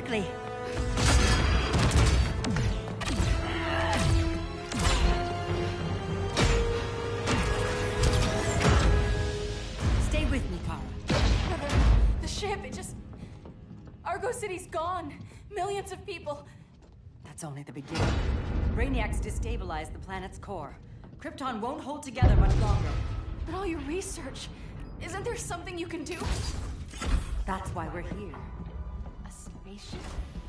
quickly. Stay with me, Kara. The ship, it just... Argo City's gone. Millions of people. That's only the beginning. Brainiac's destabilized the planet's core. Krypton won't hold together much longer. But all your research, isn't there something you can do? That's why we're here. A spaceship?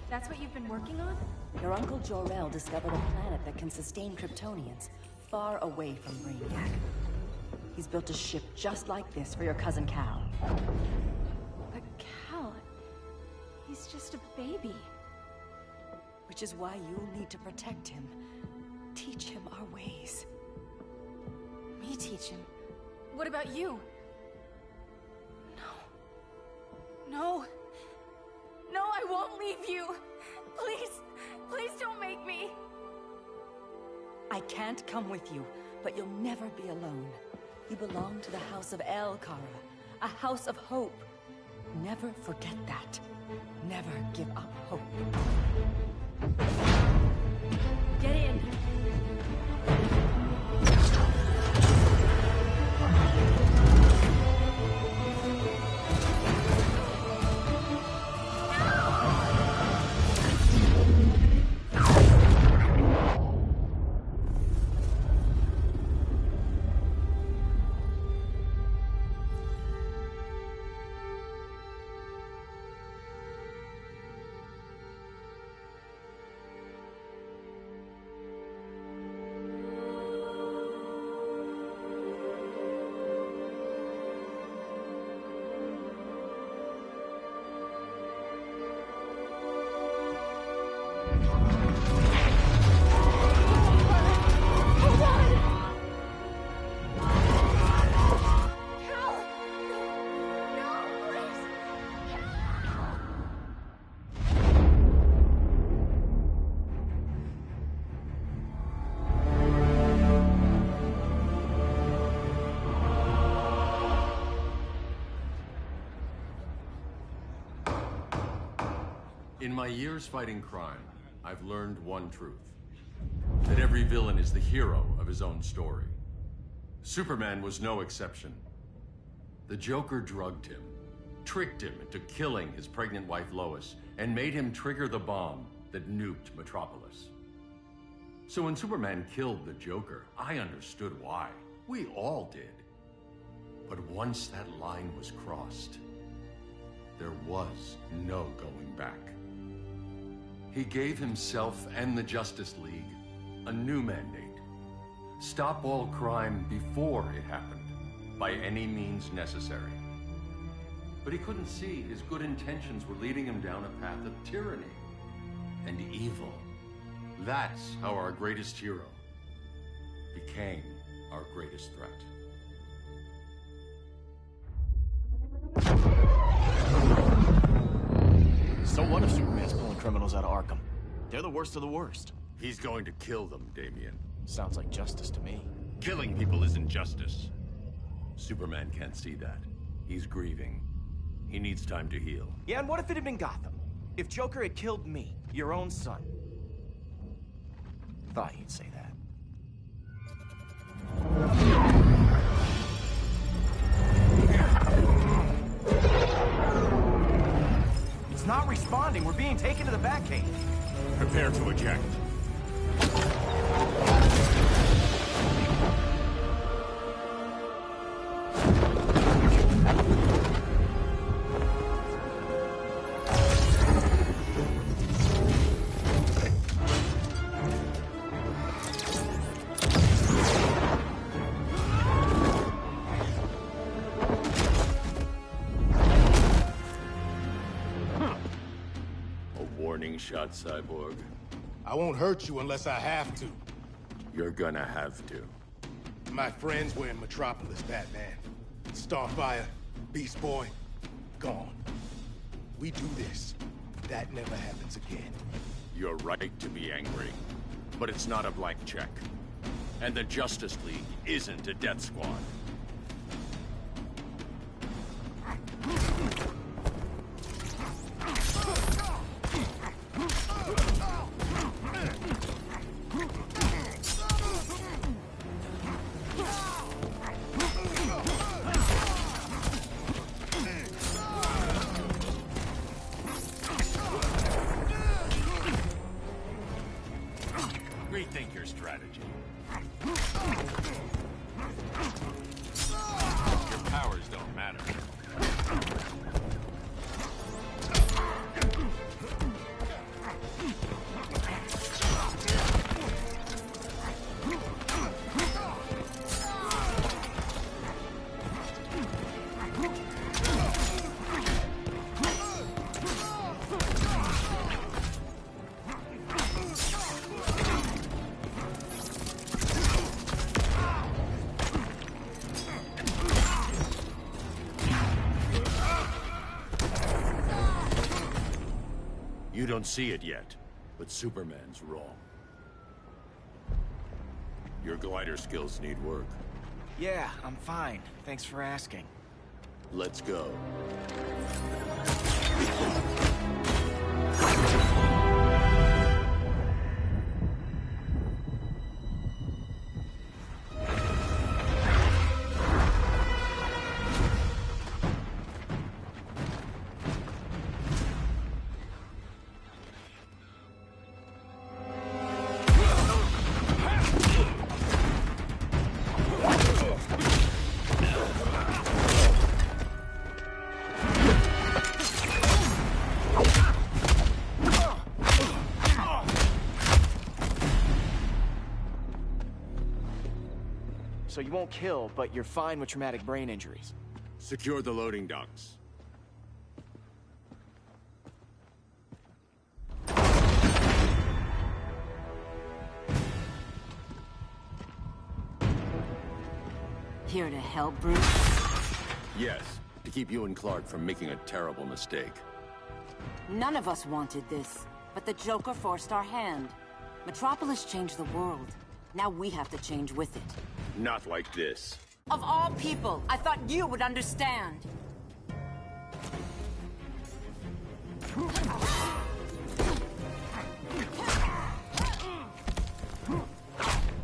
That's what you've been working on? Your uncle Jor-El discovered a planet that can sustain Kryptonians, far away from Brainiac. He's built a ship just like this for your cousin Cal. But Cal... he's just a baby. Which is why you'll need to protect him. Teach him our ways. Me teach him? What about you? No. No, I won't leave you. Please, please don't make me. I can't come with you, but you'll never be alone. You belong to the House of El, Kara. A house of hope. Never forget that. Never give up hope. Get in. In my years fighting crime, I've learned one truth. That every villain is the hero of his own story. Superman was no exception. The Joker drugged him, tricked him into killing his pregnant wife Lois, and made him trigger the bomb that nuked Metropolis. So when Superman killed the Joker, I understood why. We all did. But once that line was crossed, there was no going back. He gave himself and the Justice League a new mandate. Stop all crime before it happened, by any means necessary. But he couldn't see his good intentions were leading him down a path of tyranny and evil. That's how our greatest hero became our greatest threat. So what if Superman's pulling criminals out of Arkham? They're the worst of the worst. He's going to kill them, Damian. Sounds like justice to me. Killing people isn't justice. Superman can't see that. He's grieving. He needs time to heal. Yeah, and what if it had been Gotham? If Joker had killed me, your own son? Thought you'd say that. It's not responding. We're being taken to the Batcave. Prepare to eject. Shot, Cyborg. I won't hurt you unless I have to. You're gonna have to. My friends were in Metropolis, Batman. Starfire, Beast Boy, gone. We do this. That never happens again. You're right to be angry, but it's not a blank check. And the Justice League isn't a death squad. matter. You don't see it yet, but Superman's wrong. Your glider skills need work. Yeah, I'm fine. Thanks for asking. Let's go. So you won't kill, but you're fine with traumatic brain injuries. Secure the loading docks. Here to help, Bruce? Yes, to keep you and Clark from making a terrible mistake. None of us wanted this, but the Joker forced our hand. Metropolis changed the world. Now we have to change with it. Not like this. Of all people, I thought you would understand.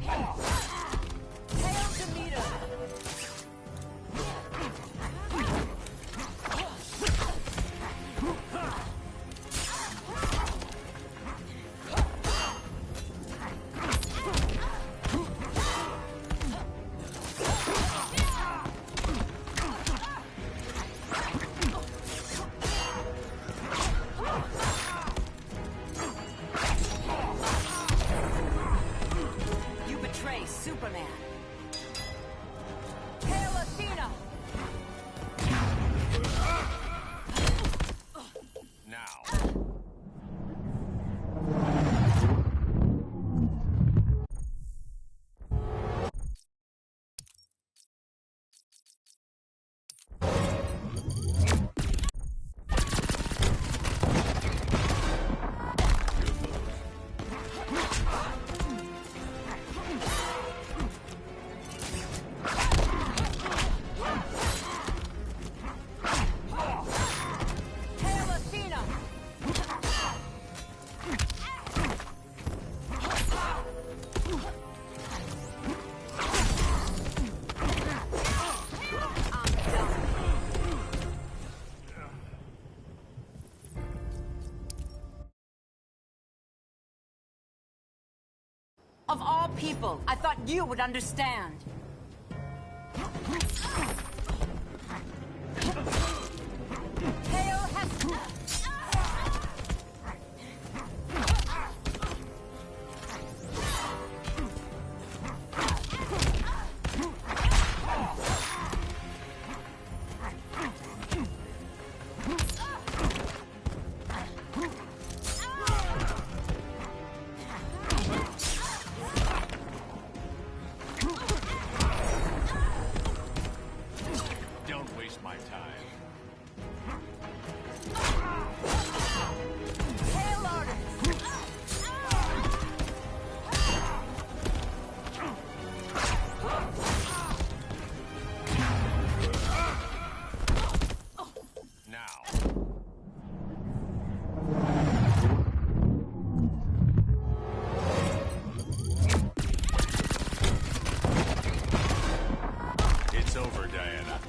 Hail Demeter! You betray Superman. Hail Athena! Now. Hail Athena! Of all people, I thought you would understand. Hail Hesper! Don't waste my time. Hail Artemis! Now. It's over, Diana.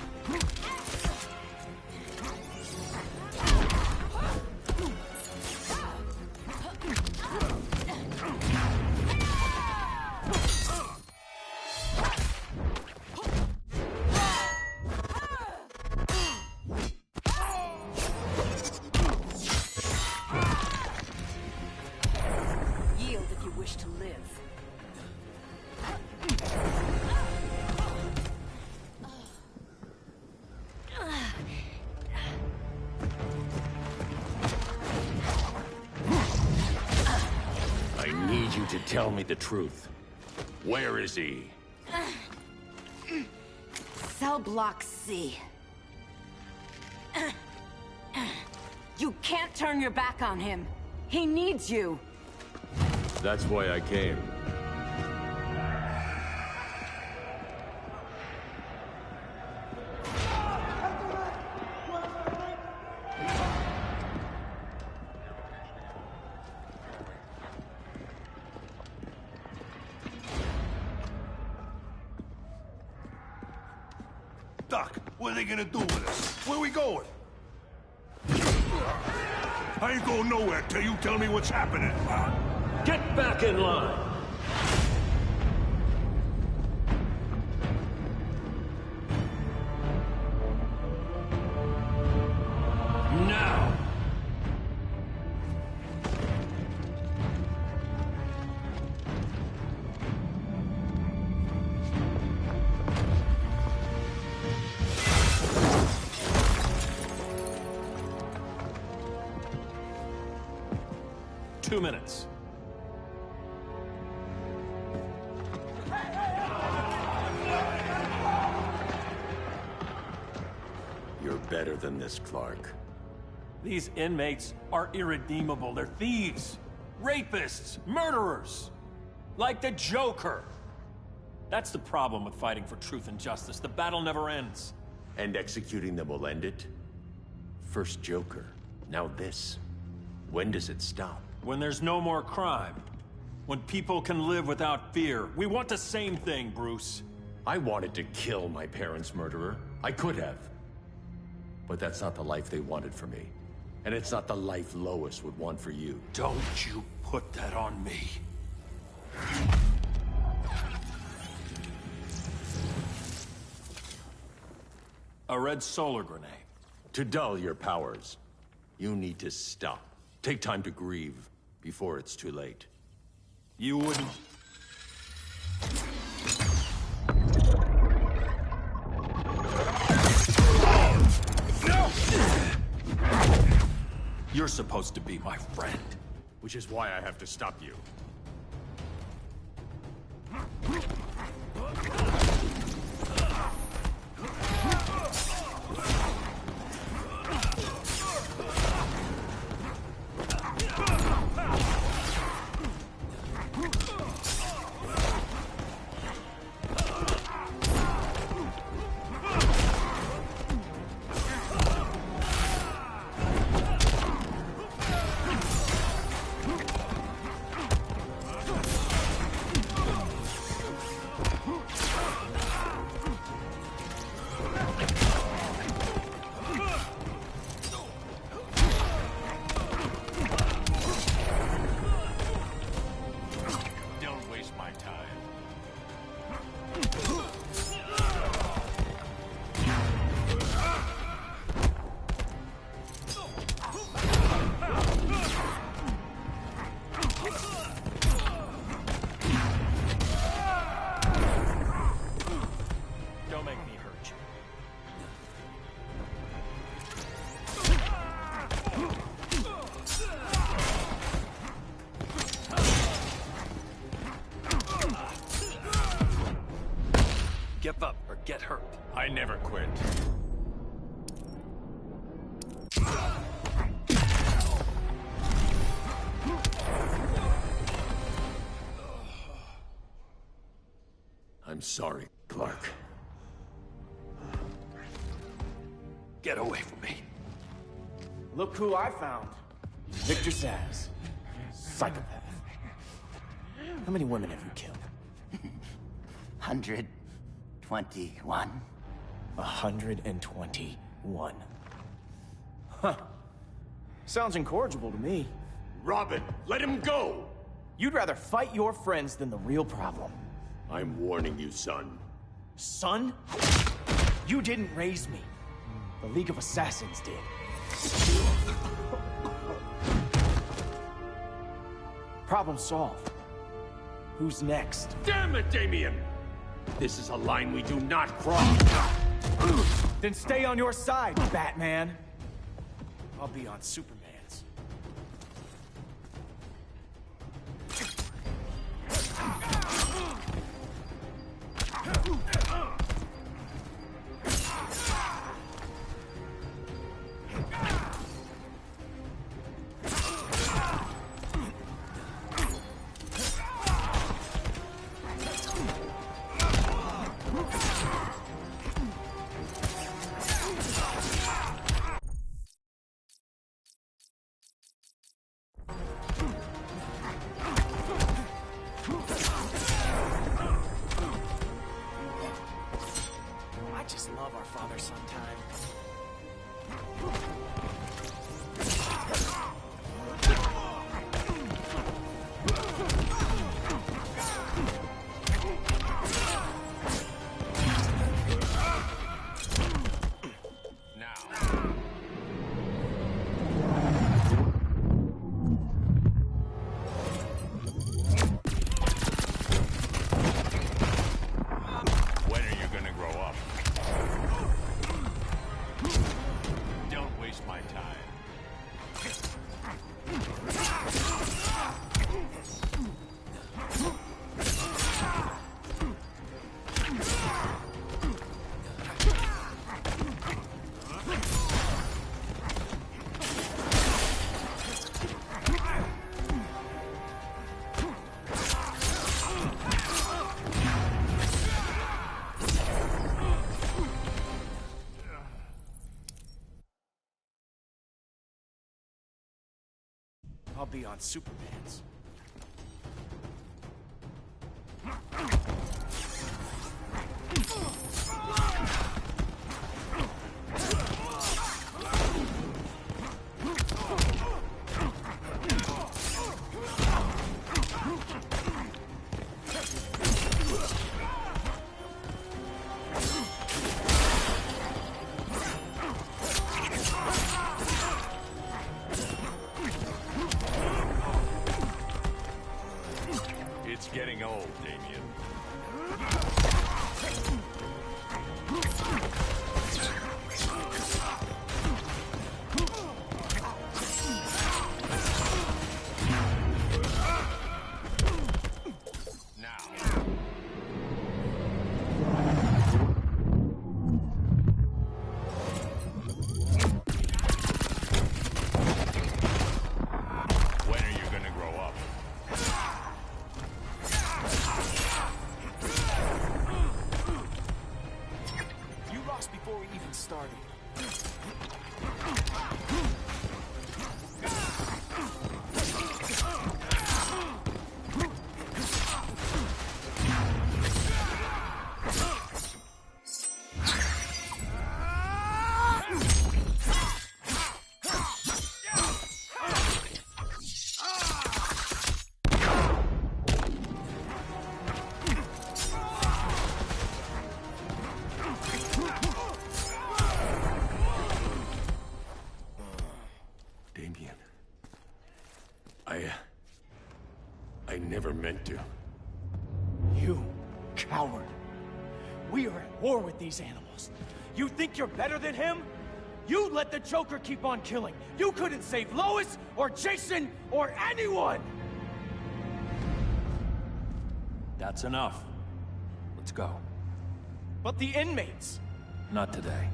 tell me the truth. Where is he? Cell block C. You can't turn your back on him. He needs you. That's why I came. Doc, what are they gonna do with us? Where we going? I ain't going nowhere till you tell me what's happening. Get back in line! Now! Two minutes. You're better than this, Clark. These inmates are irredeemable. They're thieves, rapists, murderers. Like the Joker. That's the problem with fighting for truth and justice. The battle never ends. And executing them will end it? First Joker, now this. When does it stop? When there's no more crime. When people can live without fear. We want the same thing, Bruce. I wanted to kill my parents' murderer. I could have. But that's not the life they wanted for me. And it's not the life Lois would want for you. Don't you put that on me. A red solar grenade. To dull your powers, you need to stop. Take time to grieve before it's too late. You wouldn't... You're supposed to be my friend. Which is why I have to stop you. Give up or get hurt. I never quit. I'm sorry, Clark. Get away from me. Look who I found. Victor Zsasz. Psychopath. How many women have you killed? 121. 121. Huh. Sounds incorrigible to me. Robin, let him go! You'd rather fight your friends than the real problem. I'm warning you, son. Son? You didn't raise me. The League of Assassins did. Problem solved. Who's next? Damn it, Damien! This is a line we do not cross. Then stay on your side, Batman. I'll be on Superman's. I'll be on Superman's. It's getting old, Damien. Before we even started. I never meant to. You coward. We are at war with these animals. You think you're better than him? You let the Joker keep on killing. You couldn't save Lois or Jason or anyone! That's enough. Let's go. But the inmates! Not today.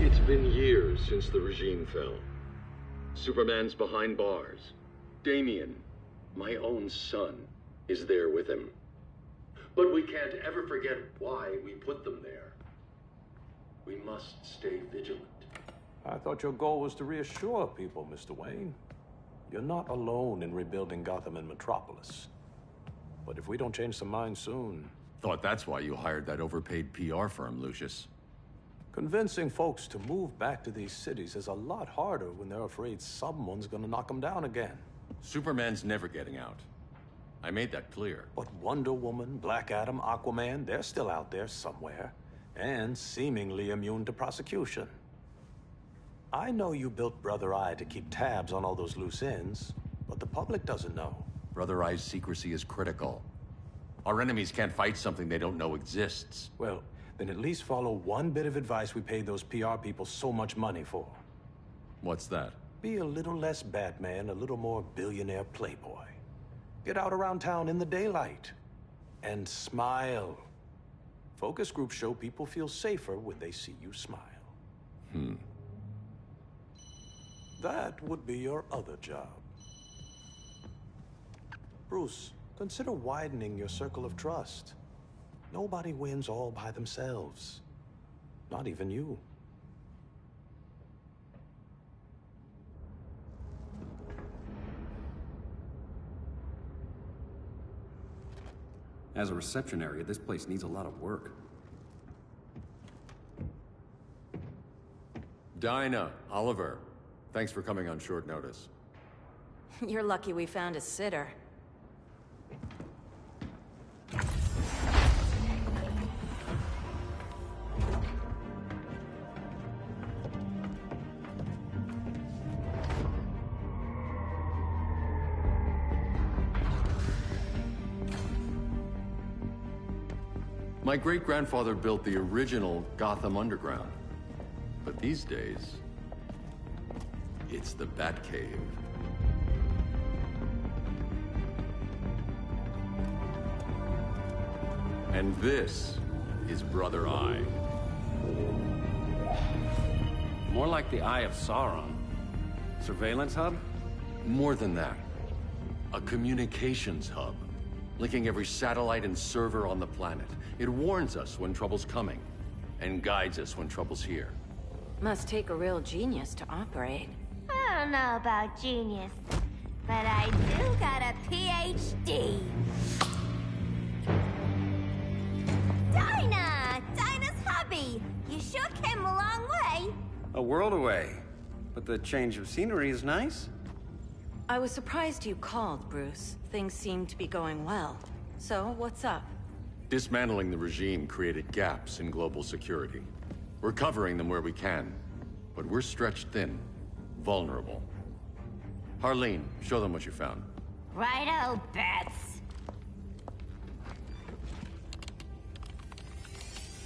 It's been years since the regime fell. Superman's behind bars. Damien, my own son, is there with him. But we can't ever forget why we put them there. We must stay vigilant. I thought your goal was to reassure people, Mr. Wayne. You're not alone in rebuilding Gotham and Metropolis. But if we don't change some minds soon... Thought that's why you hired that overpaid PR firm, Lucius. Convincing folks to move back to these cities is a lot harder when they're afraid someone's gonna knock them down again. Superman's never getting out. I made that clear. But Wonder Woman, Black Adam, Aquaman, they're still out there somewhere. And seemingly immune to prosecution. I know you built Brother Eye to keep tabs on all those loose ends, but the public doesn't know. Brother Eye's secrecy is critical. Our enemies can't fight something they don't know exists. Well, then at least follow one bit of advice we paid those PR people so much money for. What's that? Be a little less Batman, a little more billionaire playboy. Get out around town in the daylight. And smile. Focus groups show people feel safer when they see you smile. That would be your other job. Bruce, consider widening your circle of trust. Nobody wins all by themselves. Not even you. As a reception area, this place needs a lot of work. Dinah, Oliver, thanks for coming on short notice. You're lucky we found a sitter. My great-grandfather built the original Gotham Underground. But these days, it's the Batcave. And this is Brother Eye. More like the Eye of Sauron. Surveillance hub? More than that. A communications hub, linking every satellite and server on the planet. It warns us when trouble's coming, and guides us when trouble's here. Must take a real genius to operate. I don't know about genius, but I do got a PhD. Dinah! Dinah's hubby! You sure came a long way. A world away. But the change of scenery is nice. I was surprised you called, Bruce. Things seem to be going well. So, what's up? Dismantling the regime created gaps in global security. We're covering them where we can, but we're stretched thin, vulnerable. Harleen, show them what you found. Righto, Bets.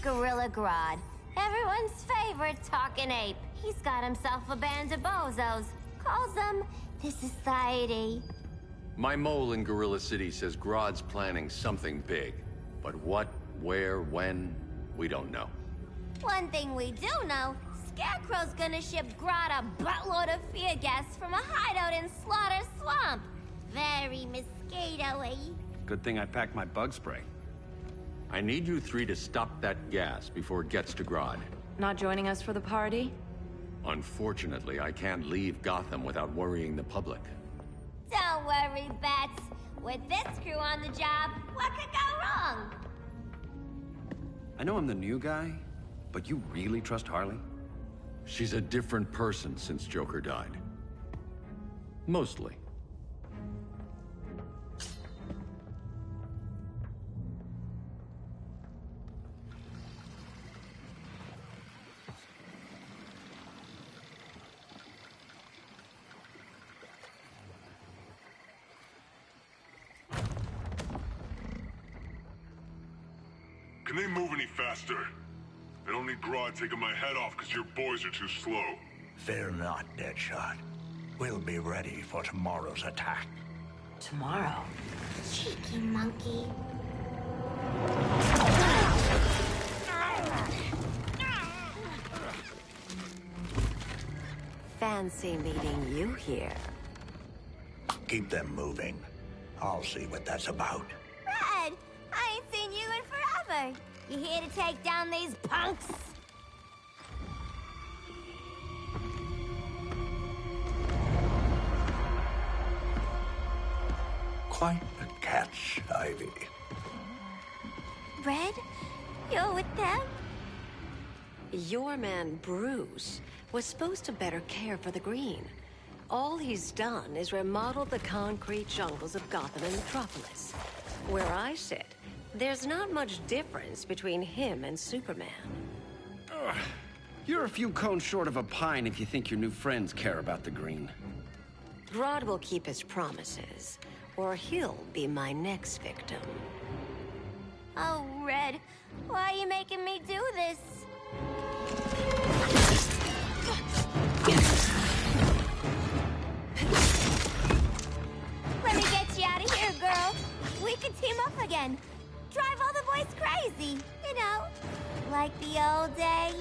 Gorilla Grodd. Everyone's favorite talking ape. He's got himself a band of bozos. Calls them the Society. My mole in Gorilla City says Grodd's planning something big. But what, where, when, we don't know. One thing we do know, Scarecrow's gonna ship Grodd a buttload of fear gas from a hideout in Slaughter Swamp. Very mosquito-y. Good thing I packed my bug spray. I need you three to stop that gas before it gets to Grodd. Not joining us for the party? Unfortunately, I can't leave Gotham without worrying the public. Don't worry, Bats. With this crew on the job, what could go wrong? I know I'm the new guy, but you really trust Harley? She's a different person since Joker died. Mostly. Can they move any faster? I don't need Grodd taking my head off because your boys are too slow. Fear not, Deadshot. We'll be ready for tomorrow's attack. Tomorrow? Cheeky monkey. Fancy meeting you here. Keep them moving. I'll see what that's about. Red! I ain't seen you in forever. You here to take down these punks? Quite a catch, Ivy. Red? You're with them? Your man, Bruce, was supposed to better care for the Green. All he's done is remodel the concrete jungles of Gotham and Metropolis. Where I sit, there's not much difference between him and Superman. Ugh. You're a few cones short of a pine if you think your new friends care about the Green. Grodd will keep his promises, or he'll be my next victim. Oh, Red, why are you making me do this? Let me get you out of here, girl. We can team up again. Drive all the boys crazy, you know, like the old days.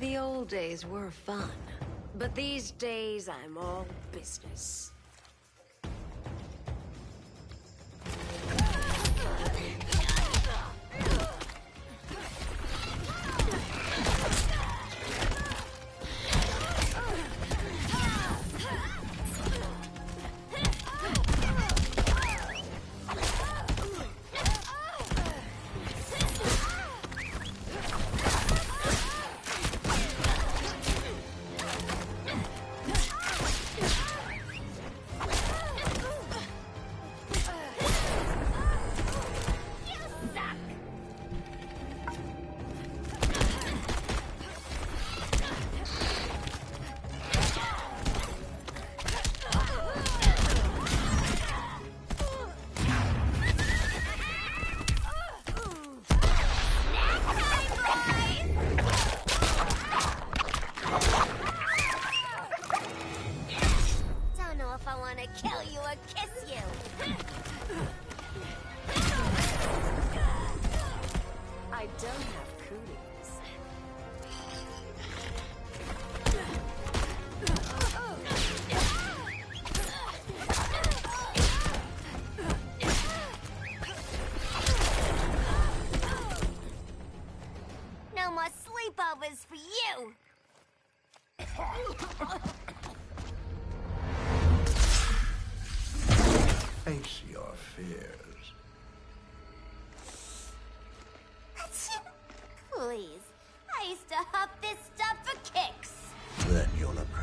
The old days were fun, but these days I'm all business.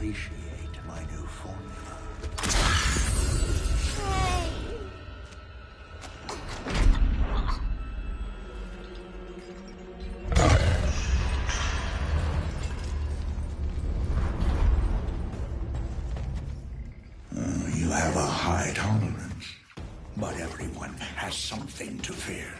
appreciate my new formula. You have a high tolerance, but everyone has something to fear.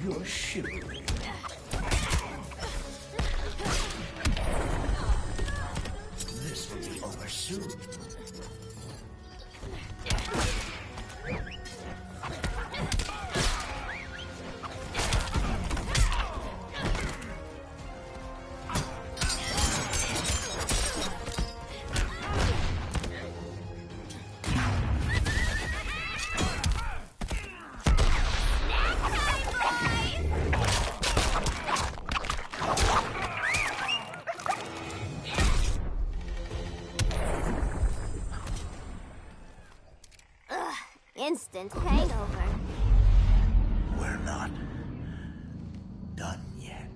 You're shivering. This will be over soon. Instant hangover. We're not done yet.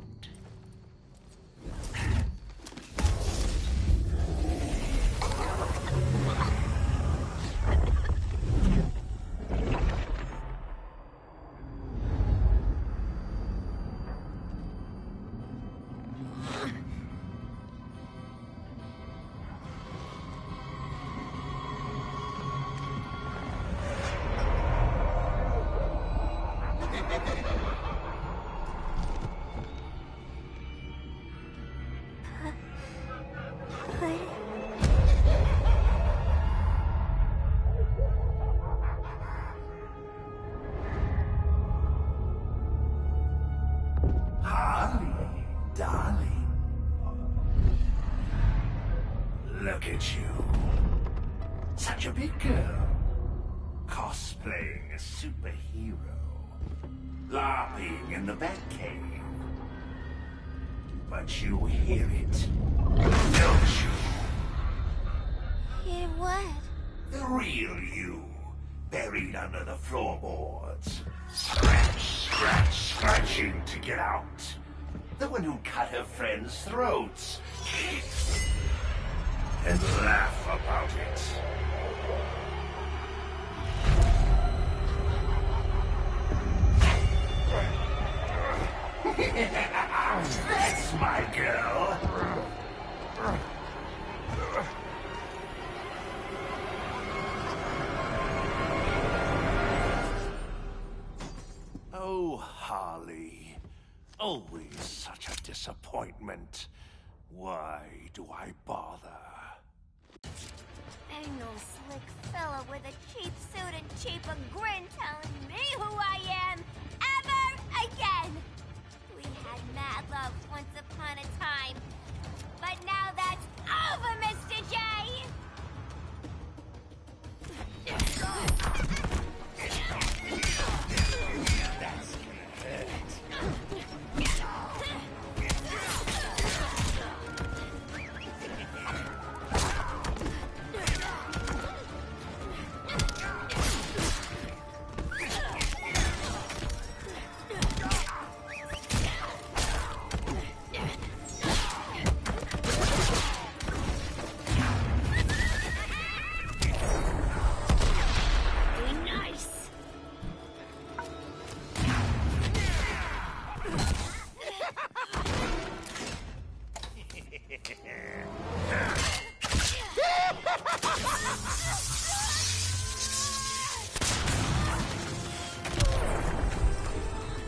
Harley, darling. Look at you. Such a big girl. Cosplaying a superhero. LARPing in the Batcave. But you hear it, don't you? Hear what? The real you, buried under the floorboards. Scratch, scratch, scratching to get out. The one who cut her friends' throats. And laugh about it. That's my girl. Oh, Harley. Always such a disappointment. Why do I bother? Ain't no slick fella with a cheap suit and cheaper grin telling me who I am ever again. We had mad love once upon a time, but now that's over, Mr. J.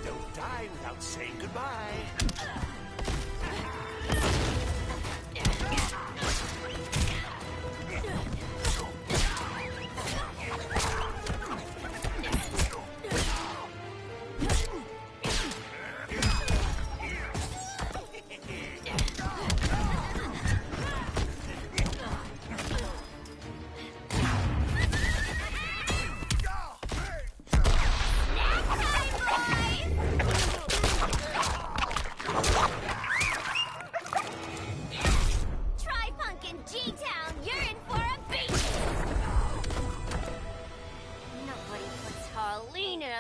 Don't die without saying goodbye.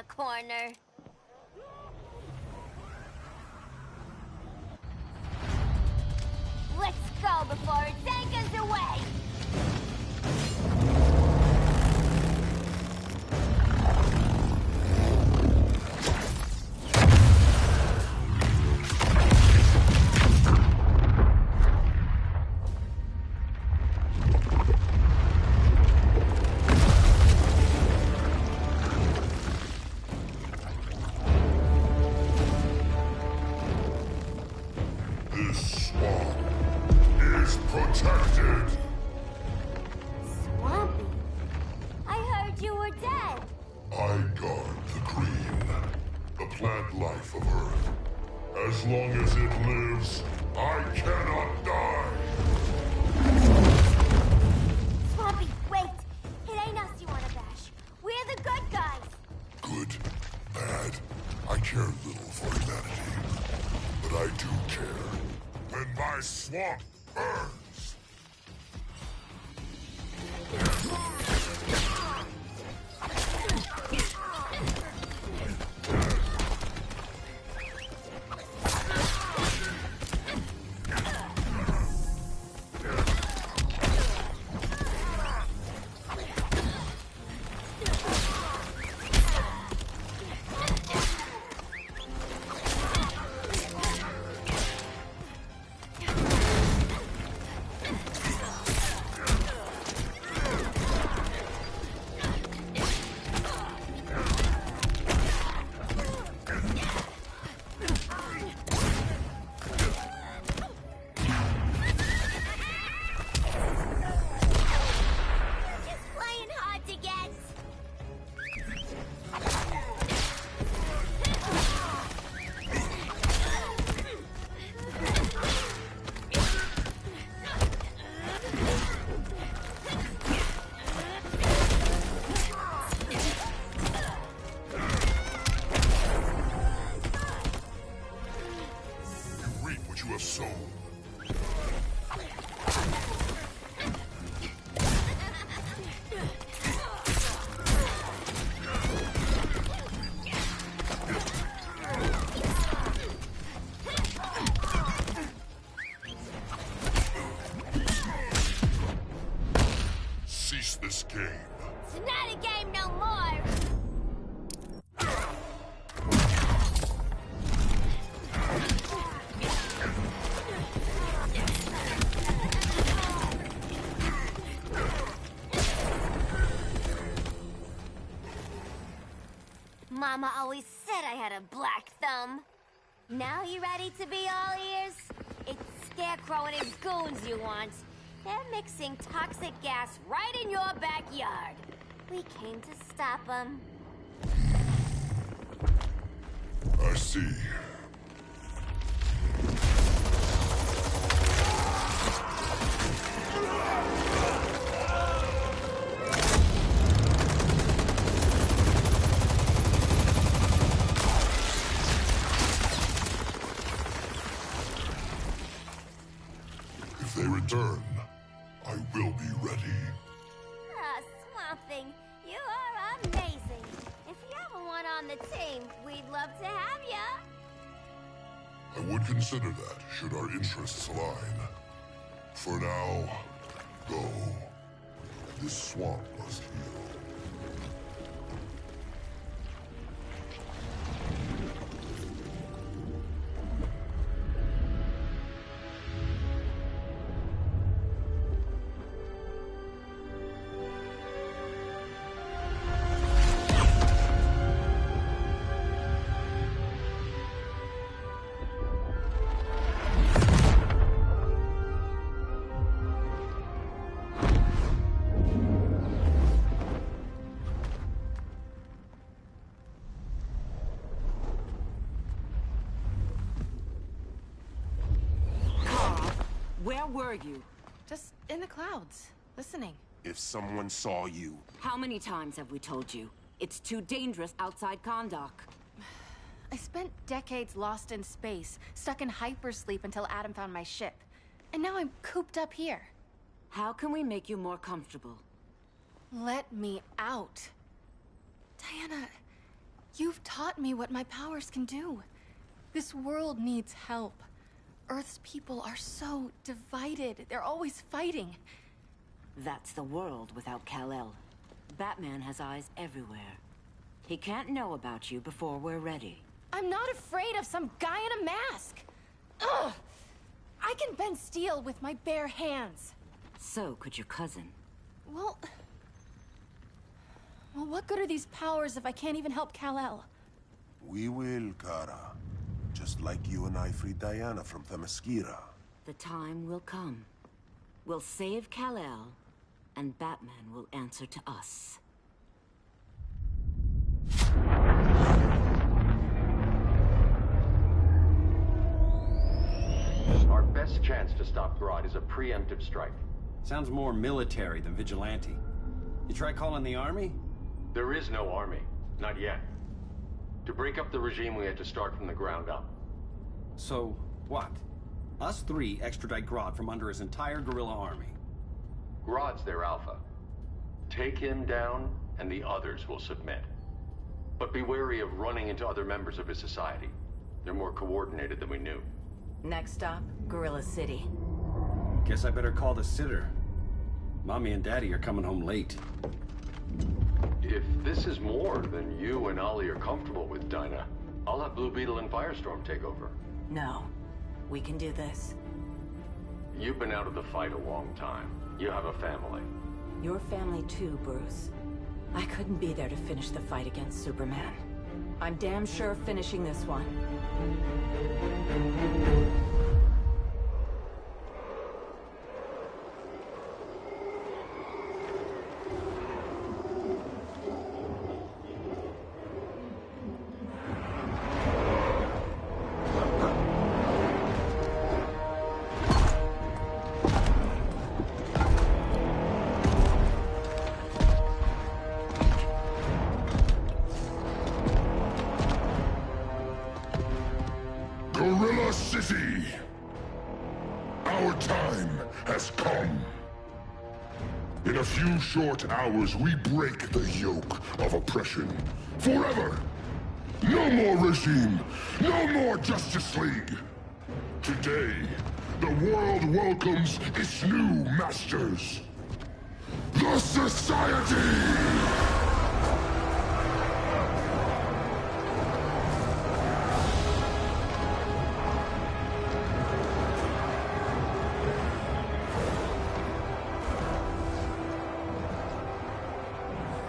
the corner. Let's go before it dankens away! This swamp is protected. Swampy? I heard you were dead. I guard the green, the plant life of Earth. As long as it lives, I cannot die. Swampy, wait! It ain't us you wanna bash. We're the good guys. Good, bad, I care little for humanity. But I do care when my swamp burns. You have sown. Cease this game. It's not a game no more! Mama always said I had a black thumb. Now you ready to be all ears? It's Scarecrow and his goons you want. They're mixing toxic gas right in your backyard. We came to stop them. I see. If they return, I will be ready. Ah, Swamp Thing, you are amazing. If you ever want on the team, we'd love to have ya. I would consider that, should our interests align. For now, go. This swamp must heal. Where were you? Just in the clouds, listening. If someone saw you... How many times have we told you? It's too dangerous outside Kahndaq. I spent decades lost in space, stuck in hypersleep until Adam found my ship. And now I'm cooped up here. How can we make you more comfortable? Let me out. Diana, You've taught me what my powers can do. This world needs help. Earth's people are so divided. They're always fighting. That's the world without Kal-El. Batman has eyes everywhere. He can't know about you before we're ready. I'm not afraid of some guy in a mask. Ugh! I can bend steel with my bare hands. So could your cousin. Well, what good are these powers if I can't even help Kal-El? We will, Kara. Just like you and I freed Diana from Themyscira. The time will come. We'll save Kal-El, and Batman will answer to us. Our best chance to stop Grodd is a preemptive strike. Sounds more military than vigilante. You try calling the army? There is no army. Not yet. To break up the regime, we had to start from the ground up. So, what? Us three extradite Grodd from under his entire guerrilla army. Grodd's their alpha. Take him down, and the others will submit. But be wary of running into other members of his society. They're more coordinated than we knew. Next stop, Gorilla City. Guess I better call the sitter. Mommy and Daddy are coming home late. If this is more than you and Ollie are comfortable with, Dinah, I'll have Blue Beetle and Firestorm take over. No. We can do this. You've been out of the fight a long time. You have a family. Your family too, Bruce. I couldn't be there to finish the fight against Superman. I'm damn sure finishing this one. Gorilla City! Our time has come. In a few short hours, we break the yoke of oppression. Forever! No more regime! No more Justice League! Today, the world welcomes its new masters. The Society!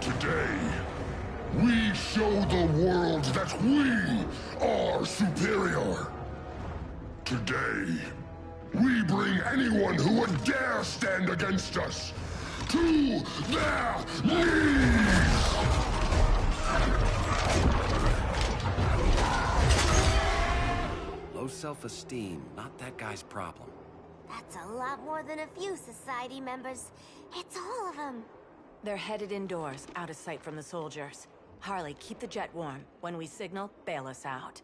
Today, we show the world that we are superior. Today, we bring anyone who would dare stand against us to their knees! Low self-esteem, not that guy's problem. That's a lot more than a few Society members. It's all of them. They're headed indoors, out of sight from the soldiers. Harley, keep the jet warm. When we signal, bail us out.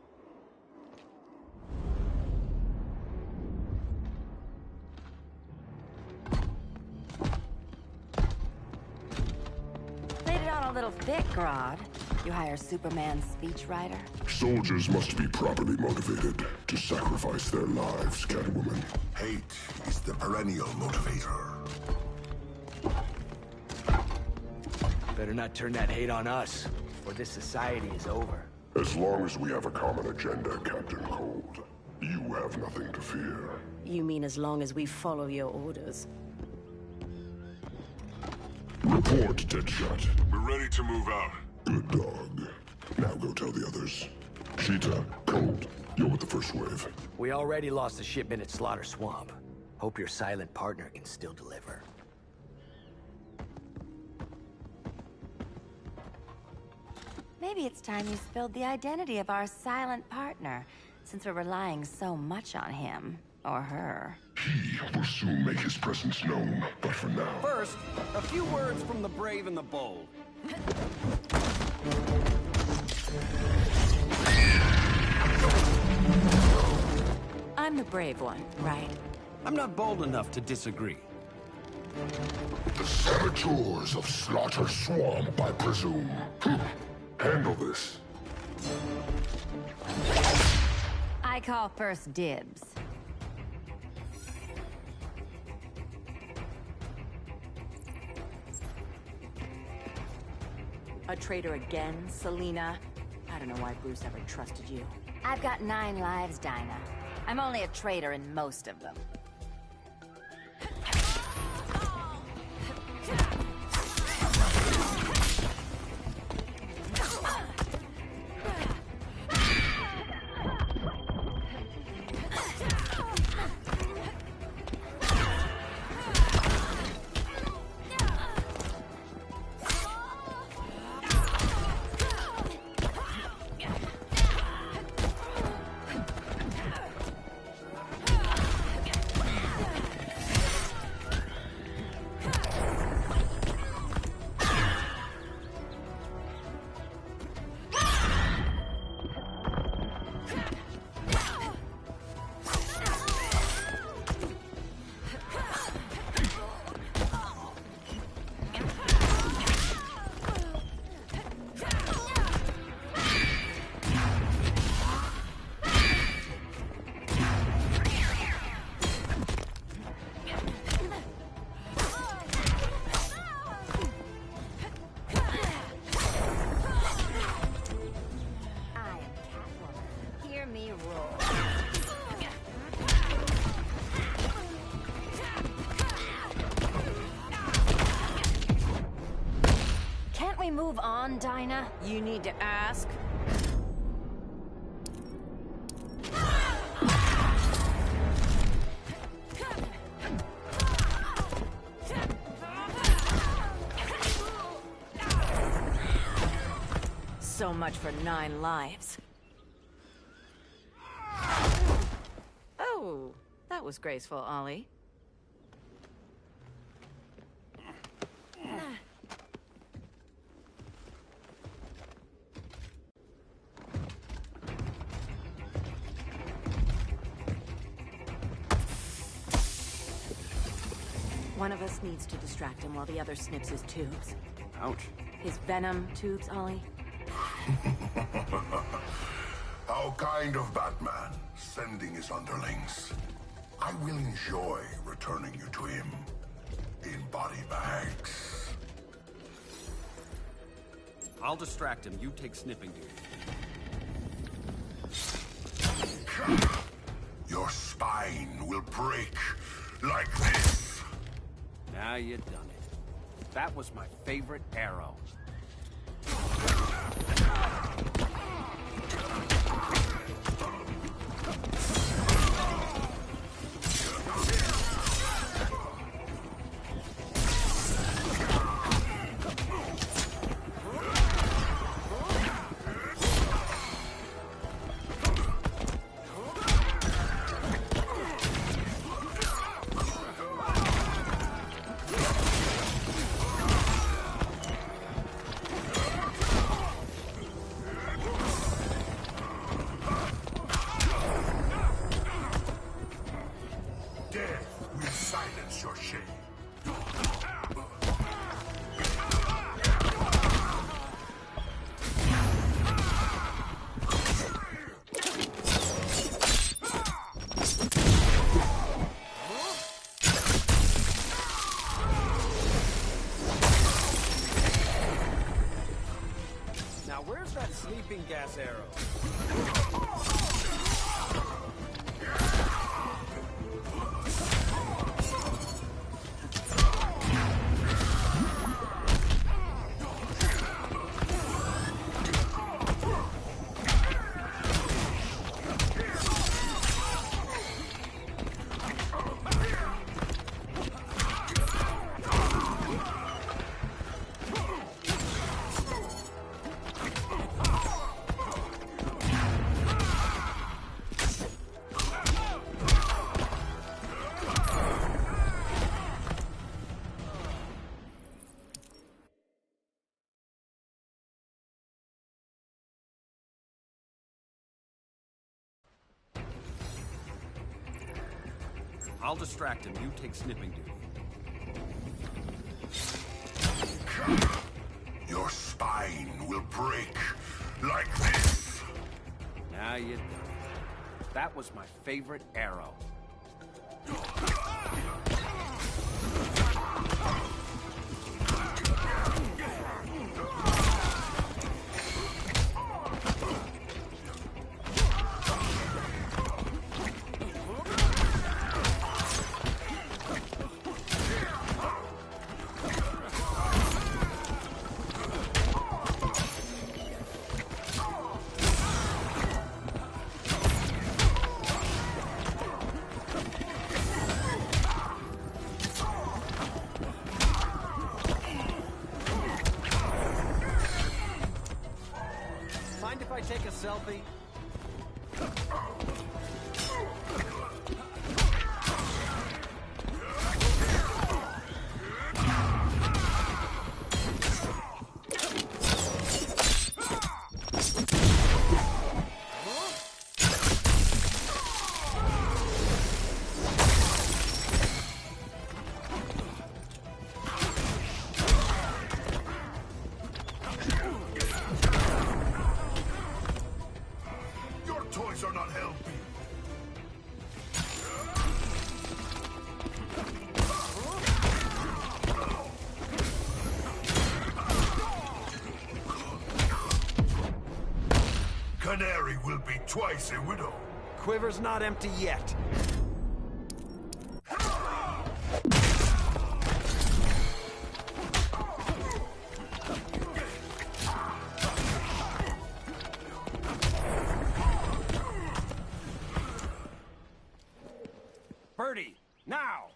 Played it on a little thick, Grodd. You hire Superman's speechwriter? Soldiers must be properly motivated to sacrifice their lives, Catwoman. Hate is the perennial motivator. Better not turn that hate on us, or this society is over. As long as we have a common agenda, Captain Cold, you have nothing to fear. You mean as long as we follow your orders? Report, Deadshot. We're ready to move out. Good dog. Now go tell the others. Cheetah, Cold, you're with the first wave. We already lost a shipment at Slaughter Swamp. Hope your silent partner can still deliver. Maybe it's time you spilled the identity of our silent partner, since we're relying so much on him. Or her. He will soon make his presence known, but for now... First, a few words from the brave and the bold. I'm the brave one, right? I'm not bold enough to disagree. The saboteurs of Slaughter Swamp, I presume. Handle this. I call first dibs. A traitor again, Selina? I don't know why Bruce ever trusted you. I've got 9 lives, Dinah. I'm only a traitor in most of them. Move on, Dinah? You need to ask. So much for 9 lives. Oh, that was graceful, Ollie. One of us needs to distract him while the other snips his tubes. Ouch. His venom tubes, Ollie. How kind of Batman, sending his underlings. I will enjoy returning you to him in body bags. I'll distract him. You take snipping duty. Your spine will break like this. Now you done it. That was my favorite arrow. Where's that sleeping gas arrow? I'll distract him. You take snipping duty. Your spine will break like this. Now you done it. That was my favorite arrow. Mind if I take a selfie? Toys are not helping. Canary will be twice a widow. Quiver's not empty yet. Birdie, now!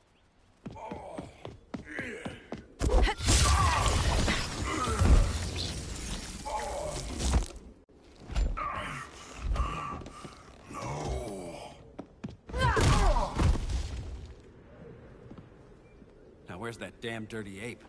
Now where's that damn dirty ape?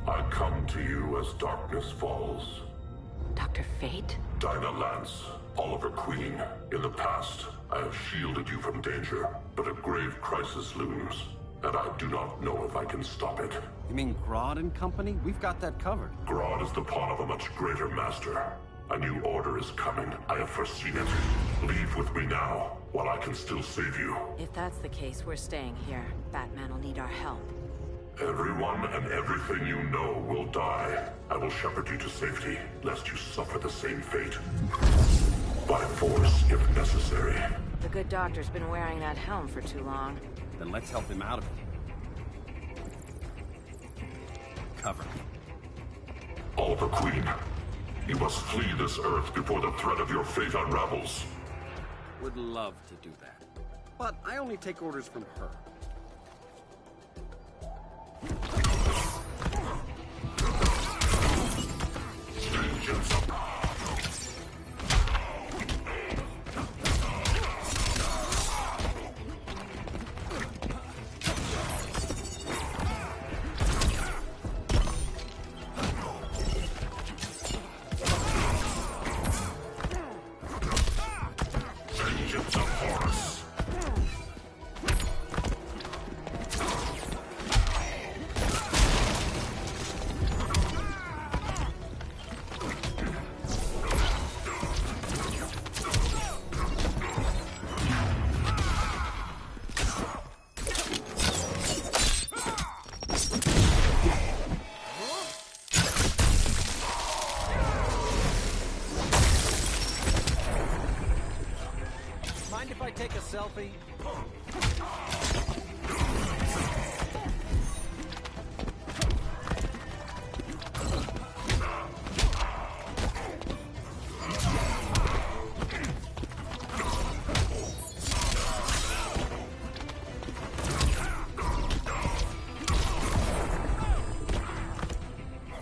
I come to you as darkness falls. Dr. Fate? Dinah Lance, Oliver Queen. In the past, I have shielded you from danger, but a grave crisis looms, and I do not know if I can stop it. You mean Grodd and company? We've got that covered. Grodd is the pawn of a much greater master. A new order is coming. I have foreseen it. Leave with me now, while I can still save you. If that's the case, we're staying here. Batman will need our help. Everyone and everything you know will die. I will shepherd you to safety, lest you suffer the same fate. By force, if necessary. The good doctor's been wearing that helm for too long. Then let's help him out of it. Cover. Oliver Queen, you must flee this Earth before the threat of your fate unravels. Would love to do that. But I only take orders from her. Mind if I take a selfie?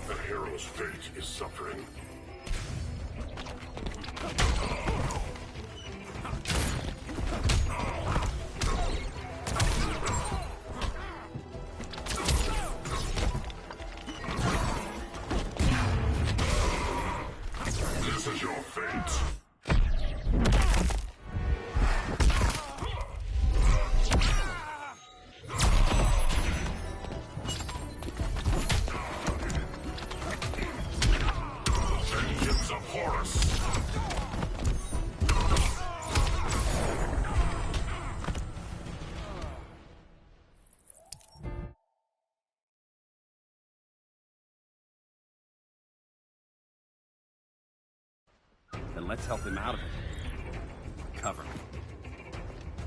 The hero's fate is suffering. let's help him out of it. Cover me.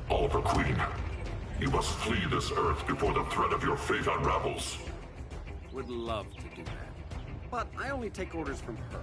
Oliver Queen, you must flee this Earth before the threat of your fate unravels. Would love to do that. But I only take orders from her.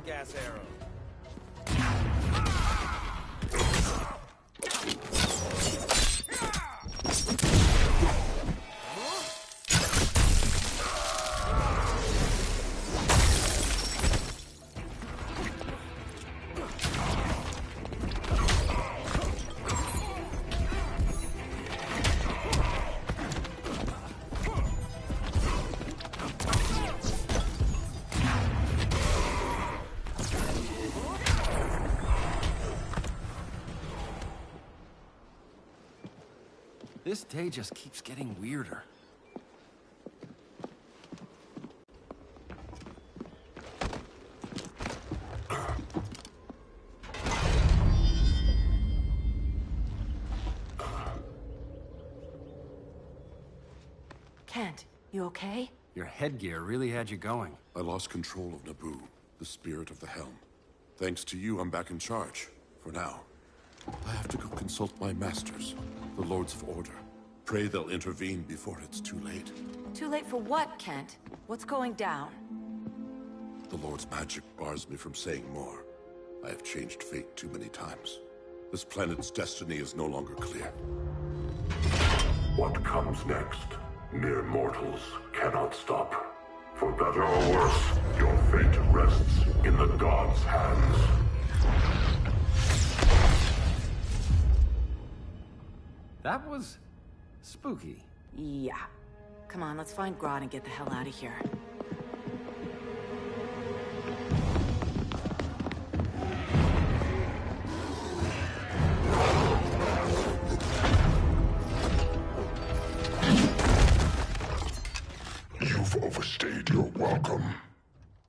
Gas arrow. This day just keeps getting weirder. Kent, you okay? Your headgear really had you going. I lost control of Naboo, the spirit of the helm. Thanks to you, I'm back in charge. For now. I have to go consult my masters, the Lords of Order. Pray they'll intervene before it's too late. Too late for what, Kent? What's going down? The Lord's magic bars me from saying more. I have changed fate too many times. This planet's destiny is no longer clear. What comes next? Mere mortals cannot stop. For better or worse, your fate rests in the gods' hands. That was spooky. Yeah. Come on, let's find Grodd and get the hell out of here. You've overstayed your welcome.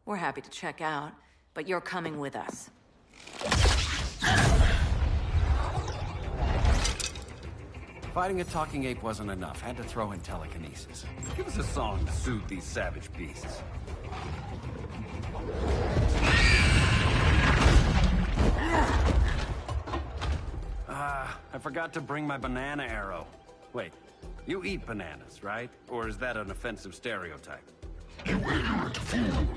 We're happy to check out, but you're coming with us. Fighting a talking ape wasn't enough. Had to throw in telekinesis. Give us a song to soothe these savage beasts. I forgot to bring my banana arrow. Wait, you eat bananas, right? Or is that an offensive stereotype? You ignorant fool!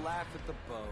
Laugh at the bow.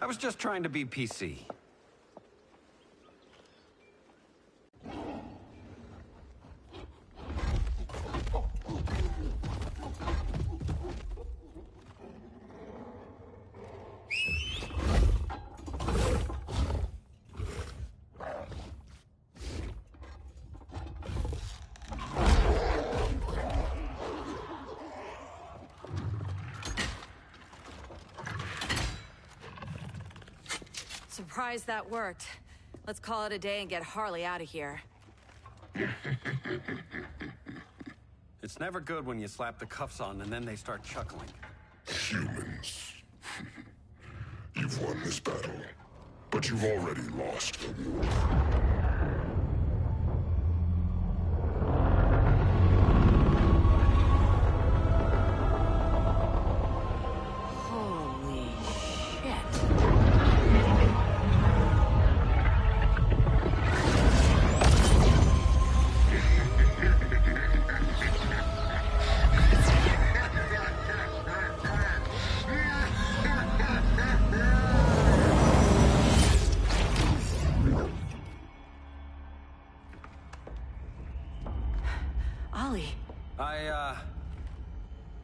I was just trying to be PC. Surprised that worked. Let's call it a day and get Harley out of here. It's never good when you slap the cuffs on and then they start chuckling. Humans. You've won this battle, but you've already lost the war.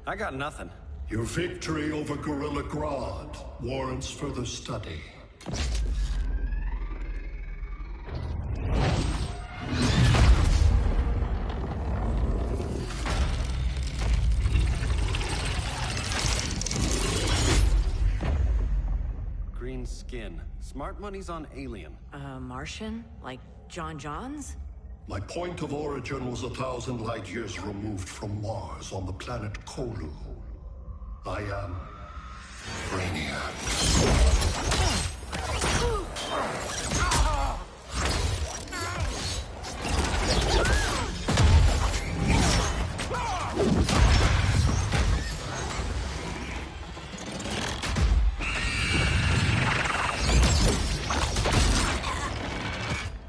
I got nothing. Your victory over Gorilla Grodd warrants further study. Green skin. Smart money's on alien. Martian? Like John Johns? My point of origin was 1,000 light years removed from Mars on the planet Kolu. I am Brainiac.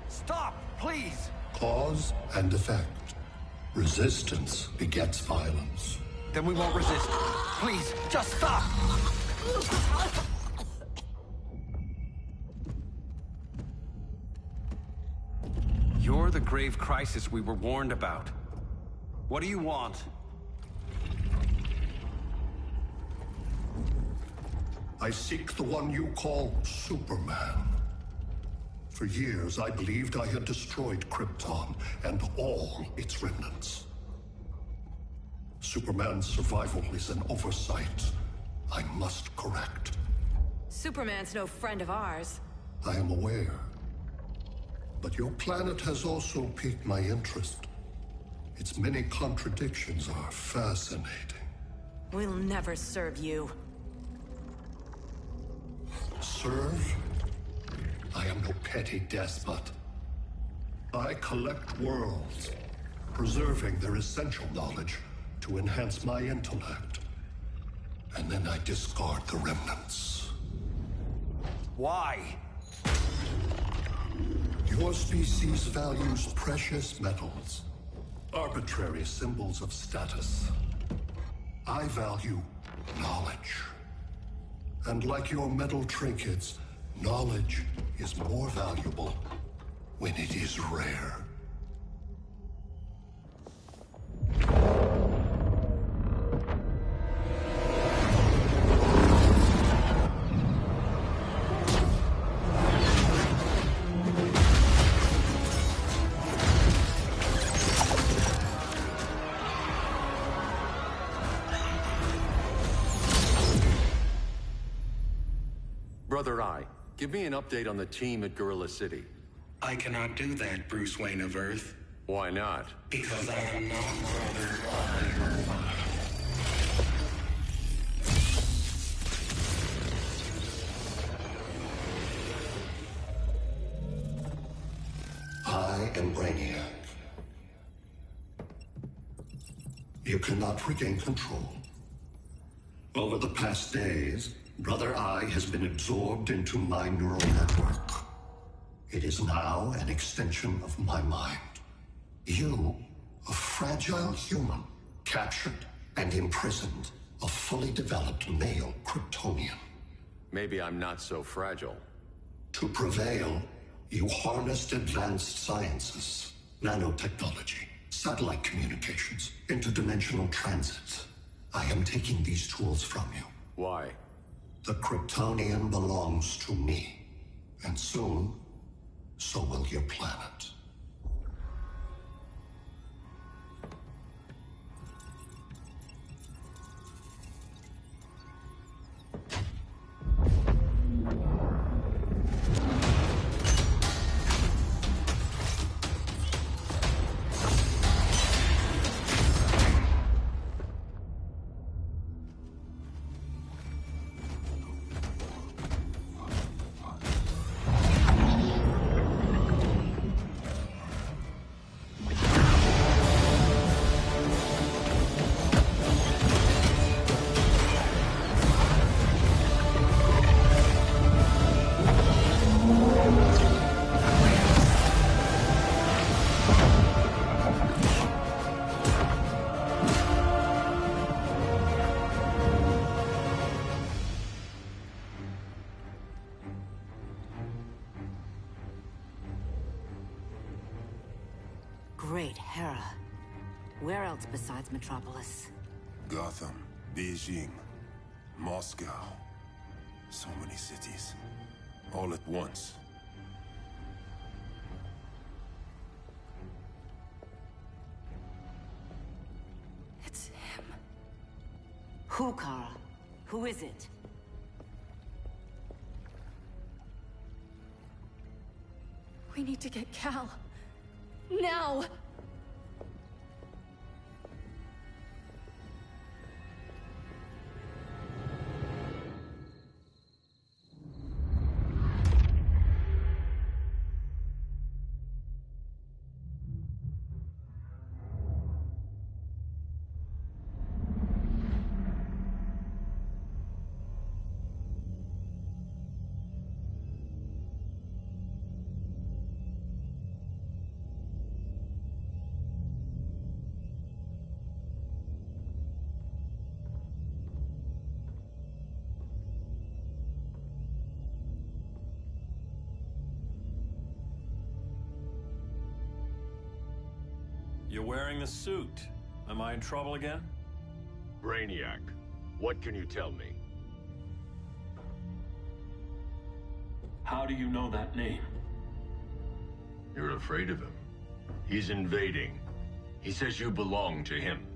Stop, please! Cause and effect. Resistance begets violence. Then we won't resist. Please, just stop! You're the grave crisis we were warned about. What do you want? I seek the one you call Superman. For years, I believed I had destroyed Krypton and all its remnants. Superman's survival is an oversight I must correct. Superman's no friend of ours. I am aware. But your planet has also piqued my interest. Its many contradictions are fascinating. We'll never serve you. Serve? I am no petty despot. I collect worlds, preserving their essential knowledge to enhance my intellect. And then I discard the remnants. Why? Your species values precious metals, arbitrary symbols of status. I value knowledge. And like your metal trinkets, knowledge is more valuable when it is rare. Brother Eye, give me an update on the team at Gorilla City. I cannot do that, Bruce Wayne of Earth. Why not? Because I am not Brother I am Brainiac. You cannot regain control. Over the past days, Brother Eye has been absorbed into my neural network. It is now an extension of my mind. You, a fragile human, captured and imprisoned a fully developed male Kryptonian. Maybe I'm not so fragile. To prevail, you harnessed advanced sciences, nanotechnology, satellite communications, interdimensional transits. I am taking these tools from you. Why? The Kryptonian belongs to me. And soon, so will your planet. Great Hera. Where else besides Metropolis? Gotham, Beijing, Moscow. So many cities. All at once. It's him. Who, Kara? Who is it? We need to get Cal. Now! You're wearing the suit. Am I in trouble again? Brainiac, what can you tell me? How do you know that name? You're afraid of him. He's invading. He says you belong to him.